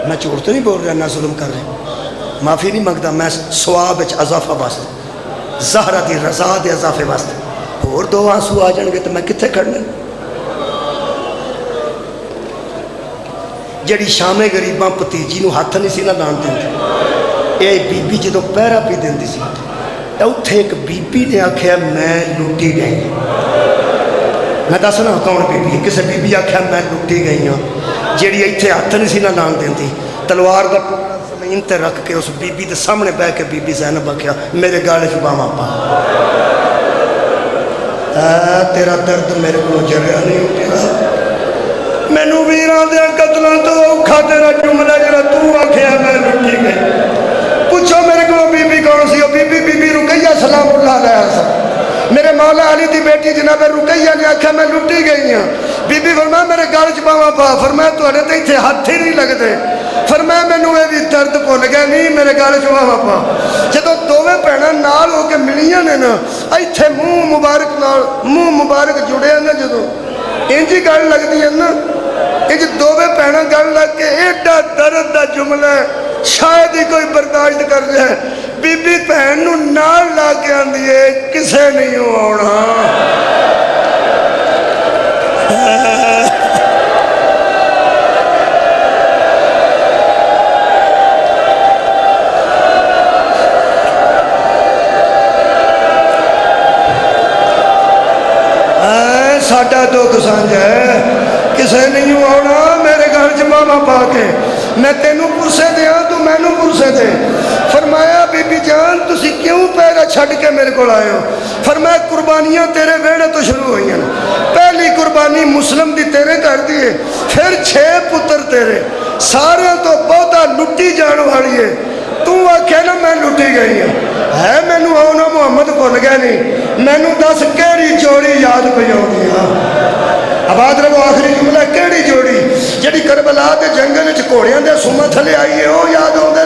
میں جھوٹ تو نہیں بول رہا نہ ظلم کر رہا، معافی نہیں منگدا، میں ثواب وچ اضافہ واسطے، زہرا دی رضا دے اضافے واسطے، اور 2 آنسو آ جان گے تو میں کتنے کھڑنے، جڑی شام غریباں بھتیجی نو ہاتھ نہیں سی نہ لان دیندی، اے بی بی جدوں پہرا پی دیندی سی، اوتھے ایک بی بی نے آکھیا میں لٹی گئی، میں دسنا کون بی بی، کسے بی بی آکھیا میں لٹی گئی ہاں، جیڑی ایتھے ہاتھ نہیں سی نہ لان دیندی، تلوار دا ٹکڑا زمین تے رکھ کے اس بی بی دے سامنے بہ کے بی بی زینب آکھیا میرے گال وچ باواں پا، تیرا درد میرے کو جریا نہیں اٹھیا، مینوں ویراں دے قتلاں تو اوکھا تیرا جملہ جڑا تو آکھیا میں لٹی گئی، پوچھو میرے کو بی بی کون سی، بی بی رقیہ سلام اللہ علیہ سا، میرے مولا علی دی بیٹی جناب رقیہ نے آکھا میں لٹی گئی ہاں، بی بی فرمایا میرے گل چ باواں پا، فرمایا تہاڈے تے ایتھے ہاتھ ہی نہیں لگدے، فرمایا مینوں اے وی درد بھول گیا نہیں میرے گل چ باواں پا، جدوں دوویں بھیناں نال ہو کے ملیاں نے نا ایتھے منہ مبارک جڑے نا جدوں انجی گل لگدی ہے نا، انج دوویں بھیناں گل لگ کے ایڈا درد دا جملہ شاید ہی کوئی برداشت کر جائے. بی بی بہن نو نال لا کے آندی ہے کسے نہیں آنا. ساڈا دکھ سانجھ ہے کسے نہیں آنا میرے گھر چ ماما پا کے. میں تینوں پرسے دیاں تو مینوں پرسے دے. فرمایا بی بی جان تسی کیوں پیرا چھڈ کے میرے کو آئے ہو؟ فرمایا قربانیاں تیرے ویڑے تو شروع ہوئی ہیں. پہلی قربانی مسلم دی تیرے کر دیے, پھر 6 پتر تیرے, سارے تو بہتا لٹی جان والی ہے. تو آکھے نا میں لٹی گئی ہوں ہے مینوں آنا محمد بھول گیا نہیں. مینوں دس کیڑی جوڑی یاد پہ آؤں. آباد رہو آخری جملہ کیڑی جوڑی جڑی کربلا دے جنگل وچ گھوڑیاں دے سوما تھلے آئی ہے وہ یاد آਉਂدا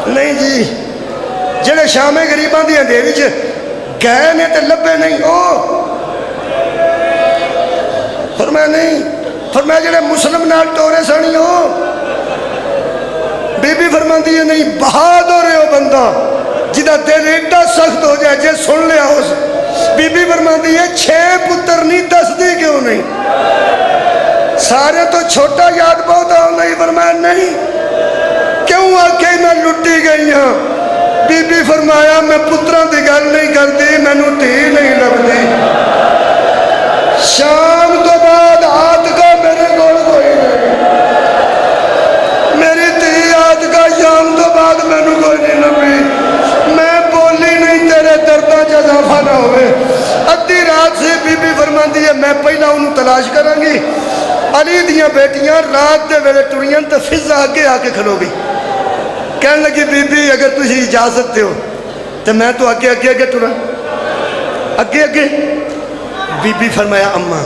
نہیں جی. جڑے شام غریباں دی اندھیری وچ گئے نے تے لبے نہیں او. فرمایا نہیں. فرمایا جڑے مسلم نال ٹورے سنی ہو. بی بی فرماندی ہے نہیں بہادر ہے وہ بندہ جدا دل ایڈا سخت ہو جائے جے سن لیا اس. بی بی فرماندی ہے 6 پتر نہیں دس دی کیوں نہیں؟ سارے تو چھوٹا یاد بہت آ نہیں. فرمایا نہیں کیوں آکے میں لٹی گئی ہوں؟ بی بی فرمایا میں پتروں دی گل نہیں کرتی مینوں دھی نہیں لگتی. شام تو بعد آتکا میرے کول کوئی نہیں. میری دھی آتکا شام تو بعد مینوں کوئی نہیں لبھی. میں بولی نہیں تیرے درداں چ اضافہ نہ ہوئے. ادھی رات سے بی بی فرماندی ہے میں پہلا انہوں تلاش کروں گی. علی دیاں بیٹیاں رات دے ویلے ٹریاں تو فضا اگے آ کے کھلو گئی. کہنے لگی بی بی اگر تجھے اجازت دیو تو میں تو اگے اگے اگے ٹرا اگے اگے. بی بی فرمایا اماں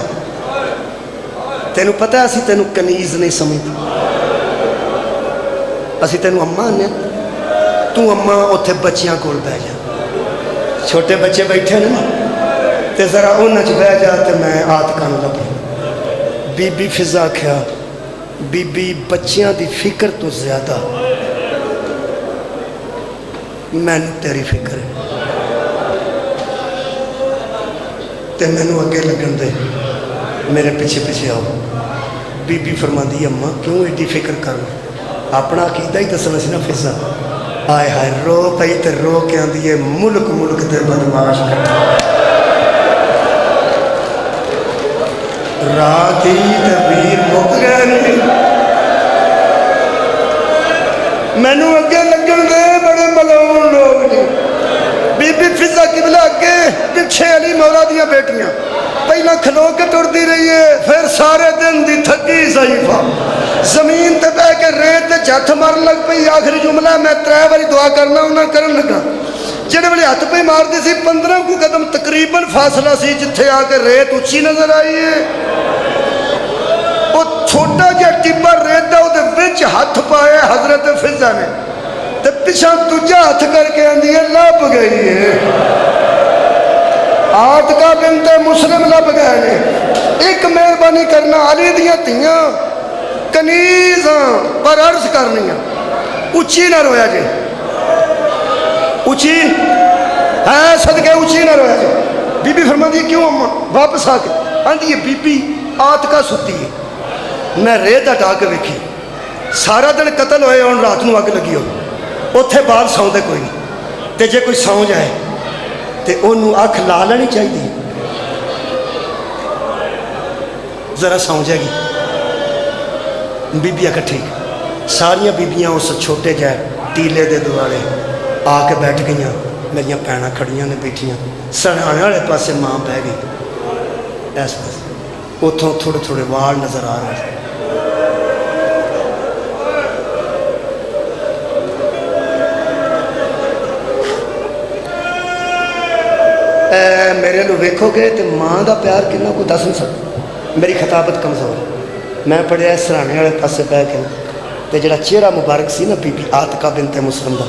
تینوں پتہ ہے اسی تینوں کنیز نہیں سمجھتے. اسی تینوں اماں نے تو اماں اتھے بچیاں کول بہ جا. چھوٹے بچے بیٹھے نا تے ذرا انہاں چ بہ جا تے میں آتکاں نوں لبھاں. بی بی فضا کھیا بی بی بچیاں دی فکر تو زیادہ میں تیری فکر ہے تے مینوں اگے لگن دے میرے پیچھے پیچھے آؤ. بی بی فرماندی اماں کیوں ایڈی فکر کرنا اپنا عقیدہ ہی دسنا سی نا. فضا آئے ہائے رو پئی تے رو کے آندی ہے ملک ملک تے بدماش کٹھا راتی تے ویر مک گئے نہیں. مینوں اگے لگن دے بڑے ملعون لوگ نے. بی بی فضا قبلہ اگے پیچھے علی مولا دیاں بیٹیاں پہلا کھلو کے ٹردی رہی ہے. پھر سارے دن دی تھکی ضعیفہ زمین تے بہ کے ریت تے جھت مارن لگ پئی. آخری جملہ میں 3 باری دعا کرنا انہاں کرن لگا. جڑے ویلے ہاتھ پہ مار دی سی 15 کو قدم تقریباً فاصلہ سی جتھے آ کے ریت اچھی نظر آئی ہے. وہ چھوٹا جا ٹبا ریت دا وہ وچ ہاتھ پایا حضرت فضا نے تے پیچھے دوجا ہاتھ کر کے آندی ہے لب گئی ہے. آتکا بنت مسلم لب گئے نے. ایک مہربانی کرنا علی دیاں تیاں کنیزاں پر عرض کرنی اچھی نہ رویا جی. اچھی ہے صدقے اچھی نہ رویا جی. بی بی فرماندی کیوں اماں واپس آ کے آندی ہے بی بی آتکا ستی ہے میں ریت ہٹا کے ویکھی سارا دن قتل ہوئے اور رات نو اگ لگی ہو اتھے بعد ساؤں دے کوئی نہیں. تے جے کوئی ساؤں جائے تے انہوں اکھ لا لینی چاہیے ذرا ساؤں جائے گی. بی بی آکھا ٹھیک. ساریاں بیبیاں اس چھوٹے جائے ٹیلے دے دوالے آ کے بیٹھ گئیاں. میریاں بھیناں کھڑیاں نے بیٹھیاں. سرہانے والے پاسے ماں بہ گئی اس پاس اتوں تھوڑے تھوڑے وال نظر آ رہے ہیں. میرے لو ویکھو گے تو ماں دا پیار کنا کوئی دس نہیں سکتا. میری خطابت کمزور. میں پڑھیا سرانے والے پاسے بہ کے تے جڑا چہرہ مبارک سی نا بی بی آتکا بنت مسلم دا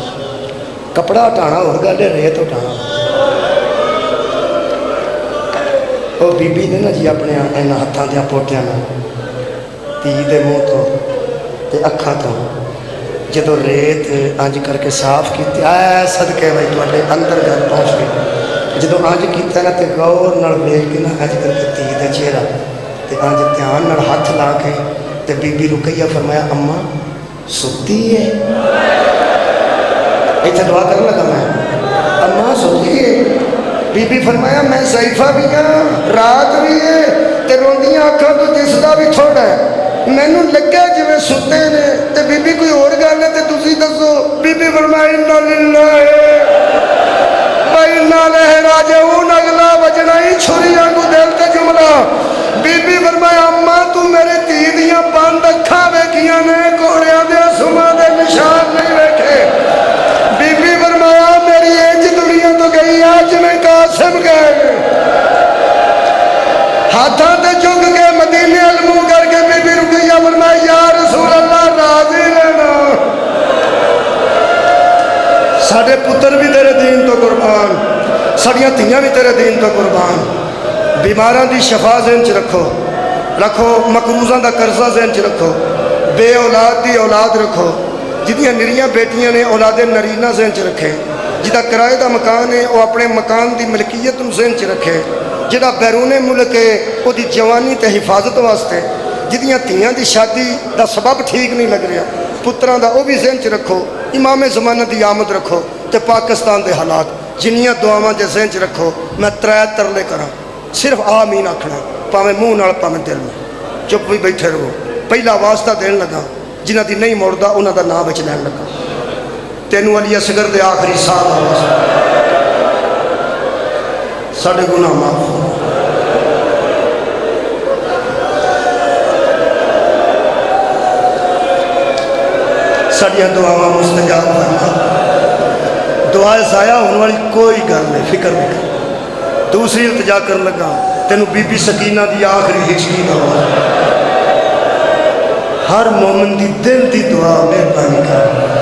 کپڑا ہٹانا اور گل ہے ریت ہٹانا. وہ بی بی نے نا جی اپنے ہاتھوں دیا پوٹیاں نا تی دے منہ تو تے اکھاں تو جدو ریت انج کر کے صاف کی آئے صدقے بھائی تواڈے اندر گل پہنچ گئی جدو انج کیتا نا تے غور نال ویکھ کے نا انج کر کے تھی دا چہرہ تے انج دھیان نال ہاتھ لا کے تے بی بی رقیہ فرمایا اماں ستی ہے ایتھے دعا کرن لگا میں اماں ستی ہے بی بی فرمایا میں ضعیفہ بھی ہاں رات بھی ہے تے روندیاں اکھاں تو دسدا بھی تھوڑا ہے مینوں لگا جویں ستے نے تے بی بی کوئی اور گل ہے تے تسی دسو بی بی فرمایا انا للہ و انا الیہ راجعون اگلا وجنا ہی چھریاں کو دل تے جملہ بی بی فرمایا اماں تو میرے دھی دیاں بند اکھاں ویکھیاں نے گھوڑیاں دے سما دے نشان نہیں ویکھے بی بی فرمایا میری انج دنیا تو گئی آج میں قاسم گئے ہاتھاں تے جھک کے مدینے المو کر کے بی بی رقیہ فرمایا یا رسول اللہ راضی رہنا ساڈے پتر بھی تیرے دین تو قربان ساڈیاں دھیاں بھی تیرے دین تو قربان بیماراں دی شفا ذہن چ رکھو مقروضاں دا قرضہ ذہن چ رکھو بے اولاد دی اولاد رکھو جدیاں نریاں بیٹیاں نے اولاد نرینہ ذہن چ رکھے جدا کرائے دا مکان ہے وہ اپنے مکان دی ملکیت ذہن چ رکھے جدا بیرون ملک ہے وہ دی جوانی تے حفاظت واسطے جدیاں دھیاں دی شادی دا سبب ٹھیک نہیں لگ رہا پتراں دا وہ بھی ذہن چ رکھو امام زمانہ دی آمد رکھو تے پاکستان دے حالات جنیاں دعاواں دے ذہن چ رکھو میں ترے ترلے کراں صرف آمین آکھنا پاویں منہ نال پاویں دل میں چپ بھی بیٹھے رہو پہلا واسطہ دین لگا جنہ دی نہیں مڑدا انہاں دا نام وچ لین لگا تینوں علی اصغر دے آخری سال ساڈے گناہ معاف ساڈیاں دعاواں مستجاب فرما دعا ضائع ہونے والی کوئی گل نہیں فکر نہیں کر دوسری التجا کرن لگا تینوں بی بی سکینہ دی آخری ہجری دا ہر مومن دی دل دی دعا مہربانی کر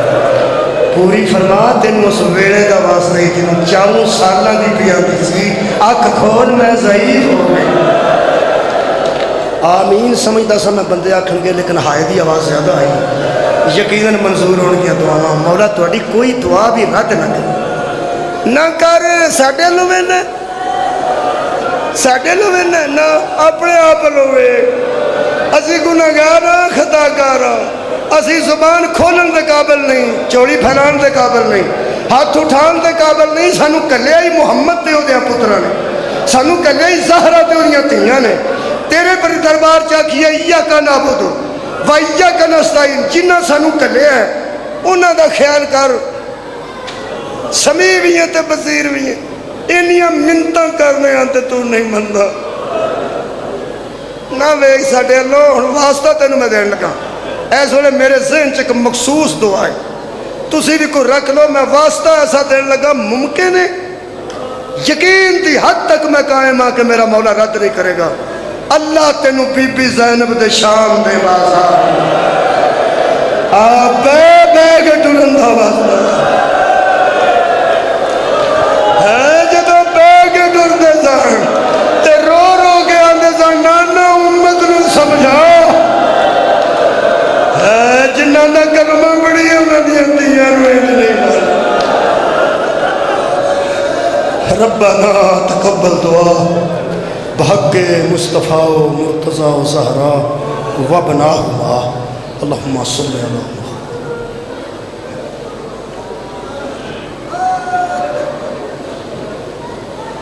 پوری فرما تینوں اس ویلے دا واسطہ ہی تینوں 4 سالاں دی پیاندی سی اکھ کھول میں ضعیف ہو گئی آمین سمجھدا سا میں بندے آکھن گے لیکن ہائے دی آواز زیادہ آئی یقیناً منظور ہون گیا دعاواں مولا تہاڈی کوئی دعا بھی رد نہ کر ساڈے لوے نے ساڈے لوے نہ اپنے آپ لوے اسی گناہگار ہاں خطاکار ہاں اسی زبان کھولن دے قابل نہیں چوڑی پھیلان دے قابل نہیں ہاتھ اٹھان دے قابل نہیں سانو کلیا ہی محمد تے اودے پتراں نے سانو کلیا ہی زہرا تے اودیاں دھیاں نے تیرے پر دربار چا کیا ایاک نعبد و ایاک نستعین جنہ سانو کلیا ہے انہاں دا خیال کر سمیع بھی ہیں تے بصیر بھی ہیں انیاں منتاں کرنے آتے تو نہیں مندا نہ ویکھ ساڈے اللہ ہن واسطہ تینوں میں دین لگا ایس ویلے میرے ذہن چ ایک مخصوص دعا ہے تسی بھی کوئی رکھ لو میں واسطہ ایسا دین لگا ممکن ہے یقین دی حد تک میں قائم ہاں کہ میرا مولا رد نہیں کرے گا اللہ تینوں بی بی زینب دے شام دے بازار آپ بے کے ٹرندہ واسطہ ہے جدو بے کے ٹرندے سان تے رو رو کے آندے سان نانا امت نو سمجھا ہے جنہ دا کلمہ بڑی ہے انہاں دی اندیاں نو نہیں مار ربنا تقبل دعا بحق مصطفیٰ و مرتضی و زہرا و بناہما اللہم صلی اللہ